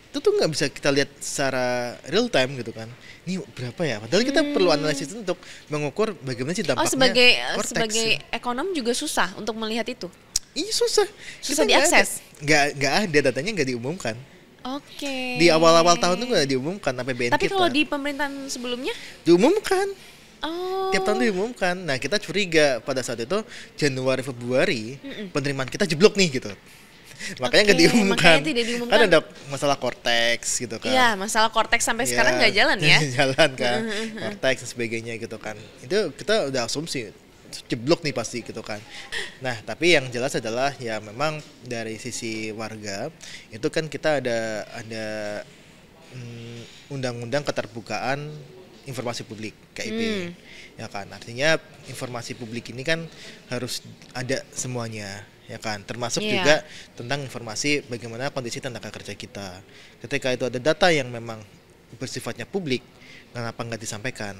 Itu tuh nggak bisa kita lihat secara real time gitu kan. Ini berapa ya? Padahal kita perlu analisis untuk mengukur bagaimana sih dampaknya. Oh, sebagai Cortex. sebagai ekonom juga susah untuk melihat itu. Iya susah. Susah Kita nggak diakses. nggak ada datanya, nggak diumumkan. Oke. Di awal-awal tahun tuh nggak diumumkan APBN Tapi kita. kalau di pemerintahan sebelumnya, Diumumkan. oh. Tiap tahun diumumkan. Nah kita curiga pada saat itu Januari Februari penerimaan kita jeblok nih gitu. Makanya nggak Oke, diumumkan. makanya tidak diumumkan. Kan ada masalah Cortex gitu kan. Iya, masalah Cortex sampai Iya, sekarang nggak jalan ya. jalan kan. Cortex dan sebagainya gitu kan. Itu kita udah asumsi jeblok nih pasti gitu kan. Nah tapi yang jelas adalah ya memang dari sisi warga itu kan kita ada undang-undang keterbukaan informasi publik KIP ya kan, artinya informasi publik ini kan harus ada semuanya ya kan, termasuk Iya. juga tentang informasi bagaimana kondisi tenaga kerja kita. Ketika itu ada data yang memang bersifatnya publik, kenapa nggak disampaikan?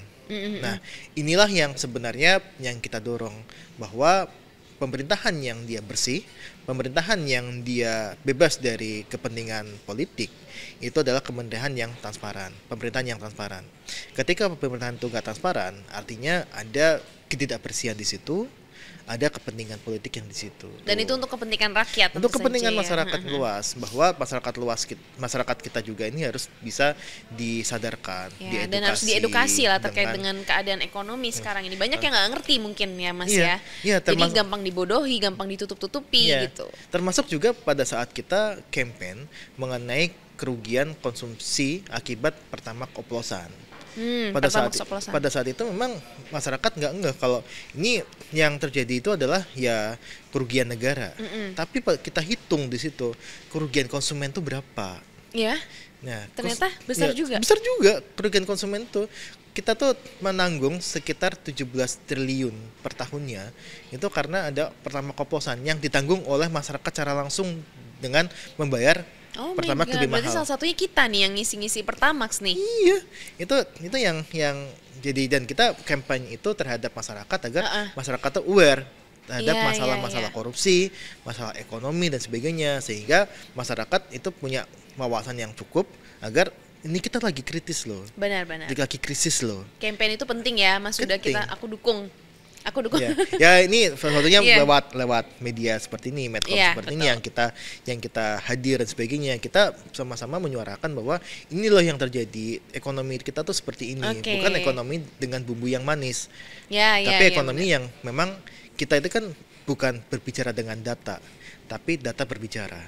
Nah inilah yang sebenarnya yang kita dorong, bahwa pemerintahan yang dia bersih, pemerintahan yang dia bebas dari kepentingan politik, itu adalah pemerintahan yang transparan, pemerintahan yang transparan. Ketika pemerintahan itu nggak transparan, artinya ada ketidakbersihan di situ, ada kepentingan politik yang di situ. Dan itu untuk kepentingan rakyat. Untuk tentu kepentingan saja ya. masyarakat luas, bahwa masyarakat kita juga ini harus bisa disadarkan, Ya, dan harus diedukasi lah terkait dengan keadaan ekonomi sekarang ini. Banyak yang nggak ngerti mungkin ya Mas Iya, ya. iya, Jadi termasuk- gampang dibodohi, gampang ditutup-tutupi Iya. gitu. Termasuk juga pada saat kita campaign mengenai kerugian konsumsi akibat pertamax oplosan. Pertamax oplosan. Pada saat itu memang masyarakat nggak ngeh kalau ini yang terjadi itu adalah ya kerugian negara. Tapi kita hitung di situ kerugian konsumen itu berapa. Ya, Nah, ternyata besar juga. Besar juga kerugian konsumen tuh. Kita tuh menanggung sekitar 17 triliun per tahunnya. Itu karena ada pertamax oplosan yang ditanggung oleh masyarakat secara langsung dengan membayar Oh my pertamax God, lebih berarti mahal. salah satunya kita nih yang ngisi-ngisi Pertamax nih. Iya, itu yang jadi, dan kita kampanye itu terhadap masyarakat agar masyarakat tuh aware terhadap Iya, masalah-masalah iya. korupsi, masalah ekonomi dan sebagainya, sehingga masyarakat itu punya wawasan yang cukup agar ini kita lagi kritis loh, Benar-benar. lagi krisis loh. Campaign itu penting ya, Mas. Sudah Penting. aku dukung. Aku dukung. Ya, ya ini salah satunya Iya. lewat media seperti ini, medsos Iya, seperti ini betul. yang kita hadir dan sebagainya. Kita sama-sama menyuarakan bahwa ini loh yang terjadi, ekonomi kita tuh seperti ini, Oke. bukan ekonomi dengan bumbu yang manis, Ya, ya, tapi ya, ekonomi benar. yang memang kita itu kan bukan berbicara dengan data, tapi data berbicara.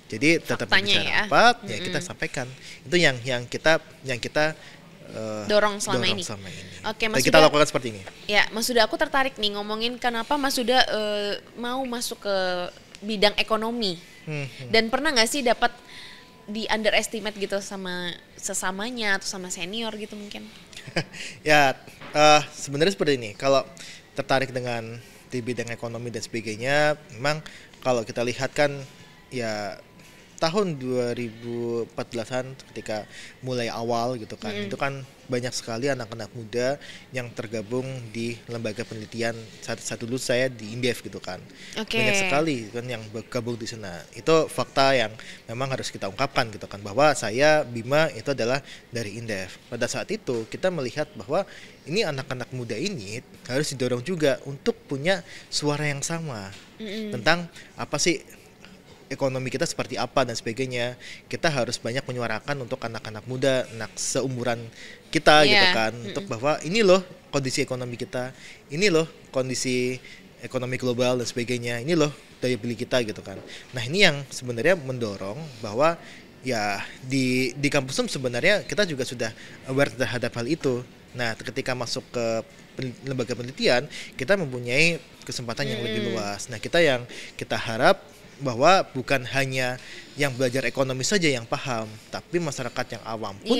Jadi data Faktanya berbicara ya. apa, ya kita sampaikan. Itu yang kita Dorong selama ini. Oke, Mas Dan kita Huda. lakukan seperti ini. Ya, Mas Huda, aku tertarik nih ngomongin kenapa Mas Huda mau masuk ke bidang ekonomi. Dan pernah nggak sih dapat di underestimate gitu sama sesamanya atau sama senior gitu mungkin? Ya, sebenarnya seperti ini. Kalau tertarik dengan di bidang ekonomi dan sebagainya, memang kalau kita lihat kan ya tahun 2014-an ketika mulai awal gitu kan, itu kan banyak sekali anak-anak muda yang tergabung di lembaga penelitian. Saat dulu saya di Indef gitu kan. Oke. Banyak sekali kan yang bergabung di sana. Itu fakta yang memang harus kita ungkapkan gitu kan, bahwa saya Bima itu adalah dari Indef. Pada saat itu kita melihat bahwa ini anak-anak muda ini harus didorong juga untuk punya suara yang sama tentang apa sih ekonomi kita seperti apa dan sebagainya. Kita harus banyak menyuarakan untuk anak-anak muda, anak seumuran kita gitu kan, untuk bahwa ini loh kondisi ekonomi kita, ini loh kondisi ekonomi global dan sebagainya, ini loh daya beli kita gitu kan. Nah ini yang sebenarnya mendorong bahwa ya di kampus sebenarnya kita juga sudah aware terhadap hal itu. Nah ketika masuk ke lembaga penelitian kita mempunyai kesempatan yang lebih luas. Nah kita harap bahwa bukan hanya yang belajar ekonomi saja yang paham, tapi masyarakat yang awam pun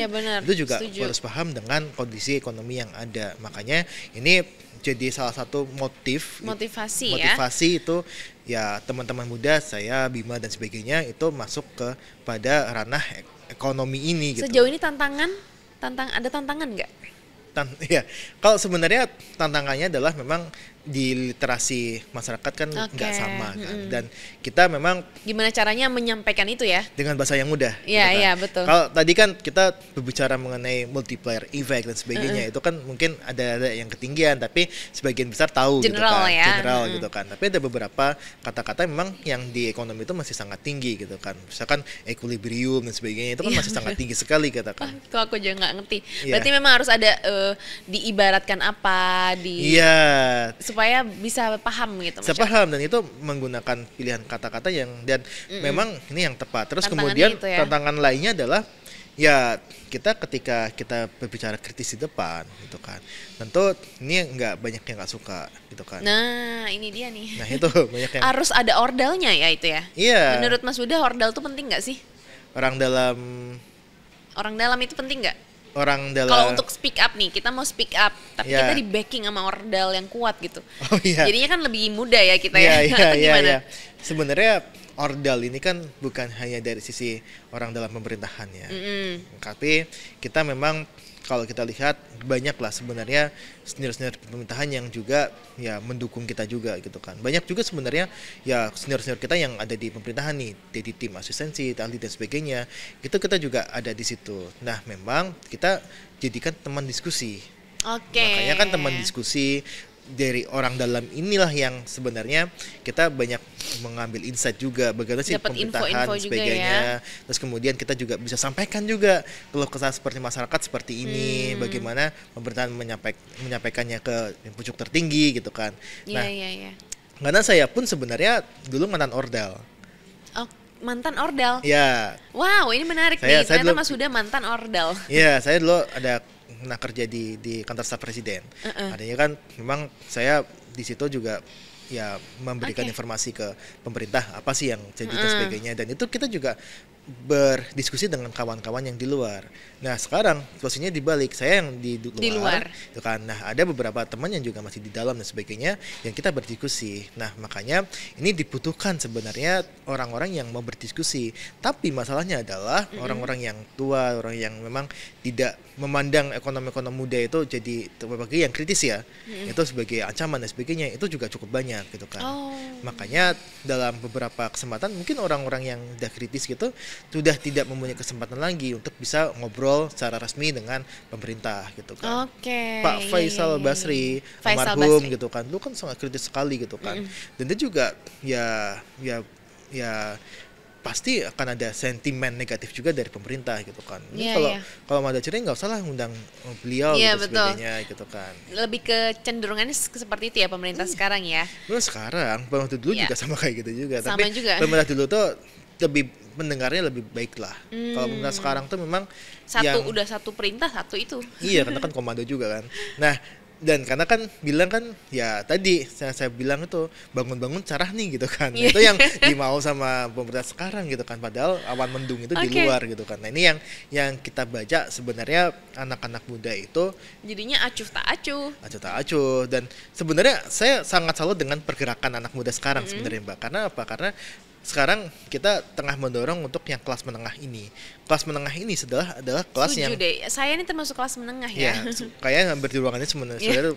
itu juga harus paham dengan kondisi ekonomi yang ada. Makanya ini jadi salah satu motivasi itu ya teman-teman muda saya, Bima dan sebagainya itu masuk pada ranah ekonomi ini gitu. Sejauh ini ada tantangan nggak? Ya, kalau sebenarnya tantangannya adalah memang di literasi masyarakat kan nggak sama kan, dan kita memang gimana caranya menyampaikan itu ya dengan bahasa yang mudah. Iya, gitu kan. Iya betul. Kalau tadi kan kita berbicara mengenai multiplier effect dan sebagainya, itu kan mungkin ada yang ketinggian, tapi sebagian besar tahu general gitu kan, general gitu kan. Tapi ada beberapa kata-kata memang yang di ekonomi itu masih sangat tinggi gitu kan. Misalkan equilibrium dan sebagainya itu kan masih sangat tinggi sekali katakan. Itu aku juga nggak ngerti. Berarti memang harus ada diibaratkan apa supaya bisa paham gitu. Bisa paham, dan itu menggunakan pilihan kata-kata dan memang ini yang tepat. Terus kemudian tantangan lainnya adalah ya ketika kita berbicara kritis di depan gitu kan, tentu ini nggak banyak yang nggak suka gitu kan. Nah ini dia nih. Nah itu banyak yang harus ada ordalnya ya itu ya. Iya. Menurut Mas Huda ordal itu penting nggak sih? Orang dalam itu penting nggak? Kalau untuk speak up nih, kita mau speak up, tapi kita di backing sama ordal yang kuat gitu. Jadinya kan lebih mudah ya kita Iya. Sebenarnya ordal ini kan bukan hanya dari sisi orang dalam pemerintahan ya, tapi kita memang kalau kita lihat banyak lah sebenarnya senior-senior pemerintahan yang juga ya mendukung kita juga gitu kan. Banyak juga sebenarnya ya senior-senior kita yang ada di pemerintahan nih, di tim asistensi, ahli dan sebagainya. Itu kita juga ada di situ. Nah, memang kita jadikan teman diskusi. Makanya kan teman diskusi dari orang dalam inilah yang sebenarnya kita banyak mengambil insight juga bagaimana sih pemerintahan sebagainya. Terus kemudian kita juga bisa sampaikan juga keluh kesah seperti masyarakat seperti ini, bagaimana pemerintahan menyampaikannya ke pucuk tertinggi gitu kan. Karena saya pun sebenarnya dulu mantan ordal. Mantan ordal? Ya. Wow, ini menarik nih. Ternyata Mas Huda mantan ordal. Iya, saya dulu ada kerja di kantor staf presiden. Adanya kan memang saya di situ juga ya memberikan informasi ke pemerintah apa sih yang jadi dan sebagainya, dan itu kita juga berdiskusi dengan kawan-kawan yang di luar. Nah sekarang posisinya dibalik, saya yang di luar. Itu kan. Nah ada beberapa teman yang juga masih di dalam dan sebagainya yang kita berdiskusi. Nah makanya ini dibutuhkan sebenarnya orang-orang yang mau berdiskusi. Tapi masalahnya adalah orang-orang yang tua, orang yang memang tidak memandang ekonomi muda itu jadi sebagai yang kritis ya, itu sebagai ancaman dan sebagainya, itu juga cukup banyak gitu kan. Makanya dalam beberapa kesempatan mungkin orang-orang yang udah kritis gitu sudah tidak mempunyai kesempatan lagi untuk bisa ngobrol secara resmi dengan pemerintah gitu kan. Pak Faisal Basri almarhum gitu kan, lu kan sangat kritis sekali gitu kan. Dan dia juga ya pasti akan ada sentimen negatif juga dari pemerintah gitu kan. Kalau Mada Cering nggak usah lah ngundang beliau gitu sebagainya gitu kan. Lebih kecenderungannya seperti itu ya pemerintah sekarang ya. Sekarang pemerintah dulu juga sama kayak gitu juga. Sama tapi juga. Pemerintah dulu tuh lebih mendengarnya lebih baik lah. Kalau pemerintah sekarang tuh memang udah satu perintah satu itu. Iya, karena kan komando juga kan. Nah, dan karena kan bilang kan ya tadi saya bilang itu bangun-bangun cerah nih gitu kan. Itu yang dimau sama pemerintah sekarang gitu kan, padahal awan mendung itu di luar gitu kan. Nah ini yang kita baca sebenarnya anak-anak muda itu jadinya acuh tak acuh. Dan sebenarnya saya sangat salut dengan pergerakan anak muda sekarang sebenarnya Mbak. Karena apa? Karena sekarang kita tengah mendorong untuk yang kelas menengah ini. Kelas menengah ini adalah kelas yang saya ini termasuk kelas menengah ya. Kayak hampir di ruangannya sebenarnya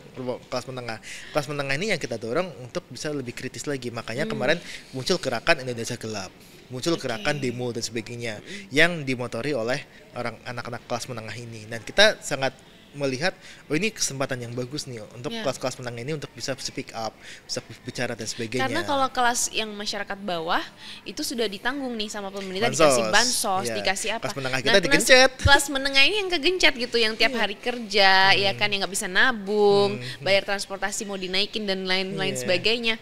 kelas menengah. Kelas menengah ini yang kita dorong untuk bisa lebih kritis lagi. Makanya kemarin muncul gerakan Indonesia Gelap, muncul gerakan demo dan sebagainya yang dimotori oleh anak-anak kelas menengah ini. Dan kita sangat melihat oh ini kesempatan yang bagus nih untuk Ya. kelas-kelas menengah ini untuk bisa speak up, bisa bicara dan sebagainya. Karena kalau kelas yang masyarakat bawah itu sudah ditanggung nih sama pemerintah, Bansos. dikasih bansos, Iya. dikasih apa. Kelas menengah kita kelas- digencet. Kelas menengah ini yang kegencet gitu, yang tiap hari kerja, ya kan, yang nggak bisa nabung, bayar transportasi mau dinaikin dan lain-lain Iya. sebagainya.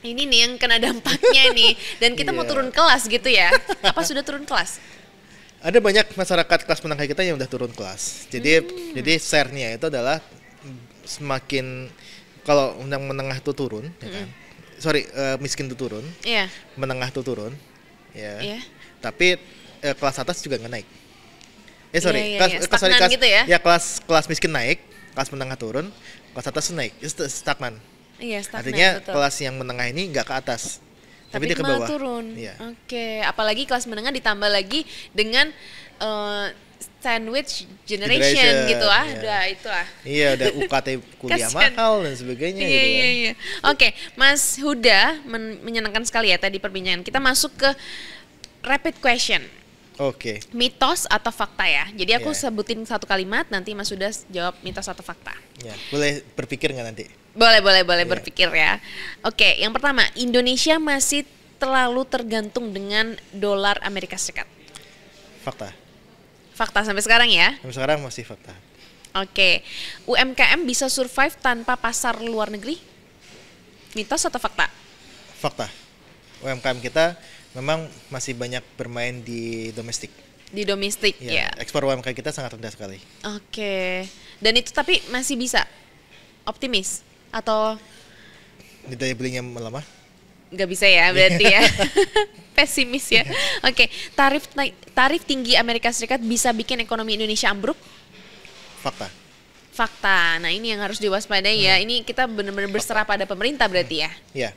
Ini nih yang kena dampaknya nih, dan kita mau Iya. turun kelas gitu ya. Apa sudah turun kelas? Ada banyak masyarakat kelas menengah kita yang udah turun kelas. Jadi share-nya itu adalah semakin kalau yang menengah itu turun, ya kan? Sorry, miskin itu turun, Iya, menengah itu turun, ya. iya. Tapi kelas atas juga nggak naik. Sorry, Iya, kelas, iya. sorry, Stagnan gitu ya? Ya kelas miskin naik, kelas menengah turun, kelas atas naik, itu stagnan. Iya, stagnan, Artinya betul. kelas yang menengah ini nggak ke atas, tapi dia ke malah bawah. turun. Iya. Oke, apalagi kelas menengah ditambah lagi dengan sandwich generation Generation, gitu ah, iya. udah itu ah. Iya, ada UKT kuliah Kasian. mahal dan sebagainya Iya, gitu kan. iya, iya. Oke, Mas Huda, menyenangkan sekali ya tadi perbincangan. Kita masuk ke rapid question. Oke. Mitos atau fakta ya. Jadi aku Iya. sebutin satu kalimat, nanti Mas Huda jawab mitos atau fakta. Ya, boleh berpikir nggak nanti? Boleh Iya. berpikir ya. Oke, yang pertama, Indonesia masih terlalu tergantung dengan dolar Amerika Serikat. Fakta. Fakta sampai sekarang ya. Sampai sekarang masih fakta. Oke, UMKM bisa survive tanpa pasar luar negeri? Mitos atau fakta? Fakta. UMKM kita memang masih banyak bermain di domestik. Di domestik ya. Ekspor UMKM kita sangat rendah sekali. Oke, dan itu tapi masih bisa optimis atau Di daya belinya melemah. nggak bisa ya berarti ya? Pesimis ya. Oke, tarif tinggi Amerika Serikat bisa bikin ekonomi Indonesia ambruk? Fakta. Fakta. Nah ini yang harus diwaspadai ya. Ini kita benar-benar berserah pada pemerintah berarti ya. Ya.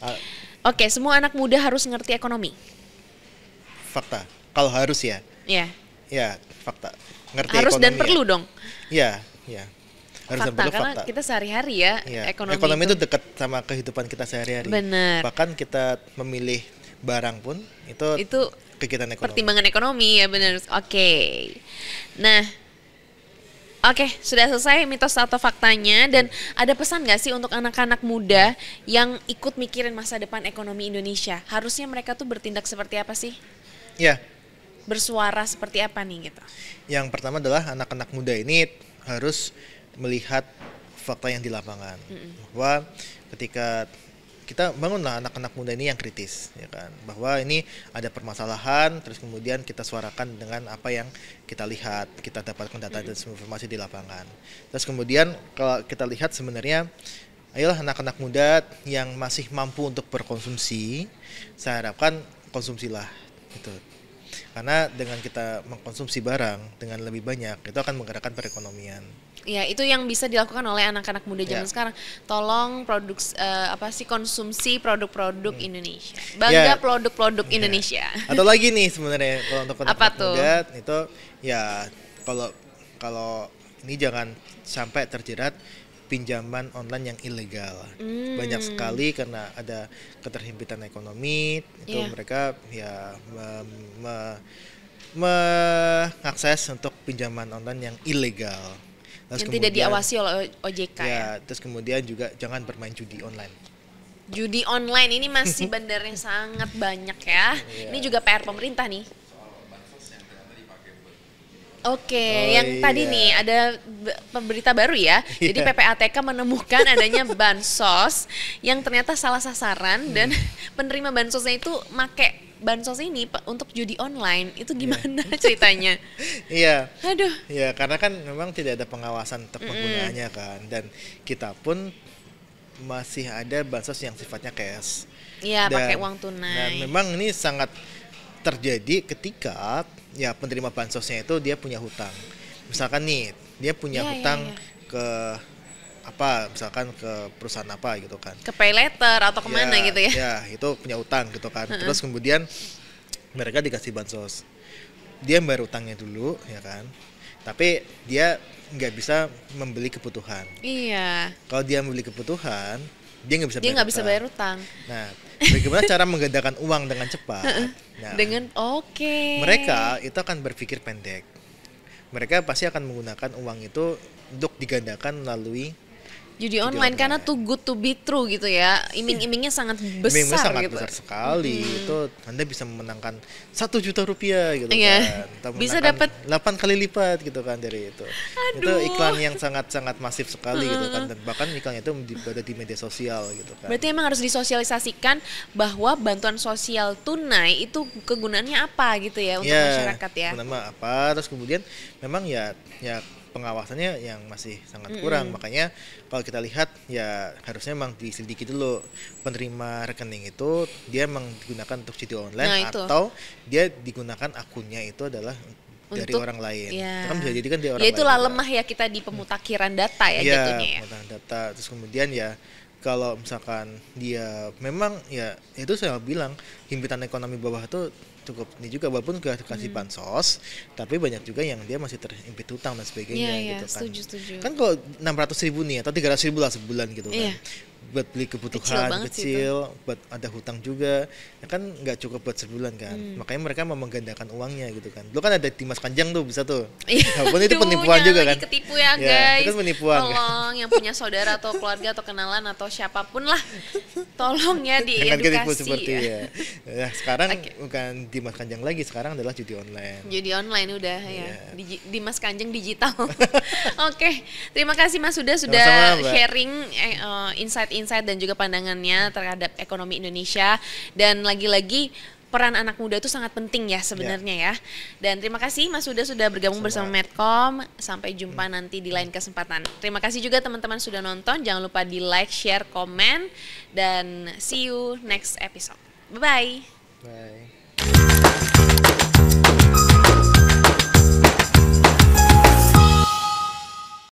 Ah, Oke, semua anak muda harus ngerti ekonomi. fakta. Kalau harus ya. Ya. Ya, fakta. Ngerti Harus ekonomi dan ya. perlu dong. Ya, ya. Harus dan Fakta perlu karena fakta. kita sehari-hari ya, Ya, ekonomi, itu dekat sama kehidupan kita sehari-hari. Bener. Bahkan kita memilih barang pun itu kegiatan ekonomi. pertimbangan ekonomi ya benar. Oke. Nah, oke, sudah selesai mitos atau faktanya, dan ada pesan nggak sih untuk anak-anak muda yang ikut mikirin masa depan ekonomi Indonesia? Harusnya mereka tuh bertindak seperti apa sih? Ya, Bersuara seperti apa nih gitu? yang pertama adalah anak-anak muda ini harus melihat fakta yang di lapangan. Bahwa ketika kita bangunlah anak-anak muda ini yang kritis, ya kan, bahwa ini ada permasalahan, terus kemudian kita suarakan dengan apa yang kita lihat, kita dapatkan data dan semua informasi di lapangan. Terus kemudian kalau kita lihat sebenarnya, ayolah anak-anak muda yang masih mampu untuk berkonsumsi, saya harapkan konsumsilah, gitu. Karena dengan kita mengkonsumsi barang dengan lebih banyak, itu akan menggerakkan perekonomian. Ya, itu yang bisa dilakukan oleh anak-anak muda zaman Ya. sekarang. Tolong konsumsi produk-produk Indonesia. Bangga Ya. produk-produk Ya. Indonesia. Atau lagi nih sebenarnya kalau untuk Apa anak tuh? muda itu ya kalau ini jangan sampai terjerat pinjaman online yang ilegal. Banyak sekali karena ada keterhimpitan ekonomi itu Iya. mereka ya mengakses untuk pinjaman online yang ilegal. Terus Yang tidak kemudian- diawasi oleh OJK ya. Ya, terus kemudian juga jangan bermain judi online. Judi online ini masih bandarnya sangat banyak ya. Iya. Ini juga PR pemerintah nih. Oke, Oh, yang tadi iya. nih ada berita baru ya. Jadi Iya. PPATK menemukan adanya bansos yang ternyata salah sasaran dan penerima bansosnya itu make bansos ini untuk judi online. Itu gimana ceritanya? Iya. Aduh. Ya, karena kan memang tidak ada pengawasan untuk penggunaannya kan, dan kita pun masih ada bansos yang sifatnya cash. Iya, Dan- pakai uang Dan tunai. memang ini sangat terjadi ketika ya penerima bansosnya itu dia punya hutang. Misalkan nih, dia punya Iya, iya, hutang iya. ke apa, misalkan ke perusahaan apa gitu kan. Ke pay letter atau kemana gitu ya? Ya, itu punya utang gitu kan. Terus kemudian mereka dikasih bansos. Dia bayar utangnya dulu, ya kan. Tapi dia nggak bisa membeli kebutuhan. Iya. Kalau dia membeli kebutuhan, dia nggak bisa Dia nggak bisa utang. bayar utang. Nah, bagaimana cara menggandakan uang dengan cepat? Nah, Dengan oke. mereka itu akan berpikir pendek. mereka pasti akan menggunakan uang itu untuk digandakan melalui judi online karena too good to be true gitu ya. Iming-imingnya sangat besar iming sangat gitu. besar sekali. Itu Anda bisa memenangkan 1 juta rupiah gitu Iya. kan. Atau Bisa menangkan dapat 8 kali lipat gitu kan dari itu. Itu Aduh. iklan yang sangat-sangat masif sekali gitu kan, dan bahkan iklannya itu ada di media sosial gitu kan. Berarti emang harus disosialisasikan bahwa bantuan sosial tunai itu kegunaannya apa gitu ya untuk masyarakat ya. Pertama apa, terus kemudian memang ya pengawasannya yang masih sangat kurang. Makanya kalau kita lihat ya harusnya memang diselidiki dulu penerima rekening itu dia memang digunakan untuk judi online atau dia digunakan akunnya itu adalah dari orang lain. Ya. Itu kan bisa jadi kan dari orang ya lain. itulah lemah ya kita di pemutakhiran data ya jatuhnya ya. Pemutakhiran data. Terus kemudian ya kalau misalkan dia memang ya itu saya bilang himpitan ekonomi bawah itu cukup ini juga, walaupun sudah dikasih bansos tapi banyak juga yang dia masih terimpit hutang dan sebagainya gitu kan. Setuju. Kan kalau 600.000 nih atau 300.000 lah sebulan gitu kan, buat beli kebutuhan kecil, buat ada hutang juga, ya kan nggak cukup buat sebulan kan. Makanya mereka mau menggandakan uangnya gitu kan. Dulu kan ada Dimas Kanjeng tuh bisa tuh. Walaupun itu penipuan juga kan. Ketipu ya guys. Itu kan penipuan. Tolong yang punya saudara atau keluarga atau kenalan atau siapapun lah, tolong ya jangan ketipu diedukasi seperti ya. Ya sekarang bukan Dimas Kanjeng lagi, sekarang adalah judi online. Judi online udah ya. Dimas Kanjeng digital. Oke, terima kasih Mas sudah Sama-sama, Mbak. sharing insight dan juga pandangannya terhadap ekonomi Indonesia, dan lagi-lagi peran anak muda itu sangat penting ya sebenarnya ya. Dan terima kasih Mas Huda sudah bergabung bersama Medcom. Sampai jumpa nanti di lain kesempatan. Terima kasih juga teman-teman sudah nonton. Jangan lupa di like, share, komen, dan see you next episode. Bye-bye. Bye.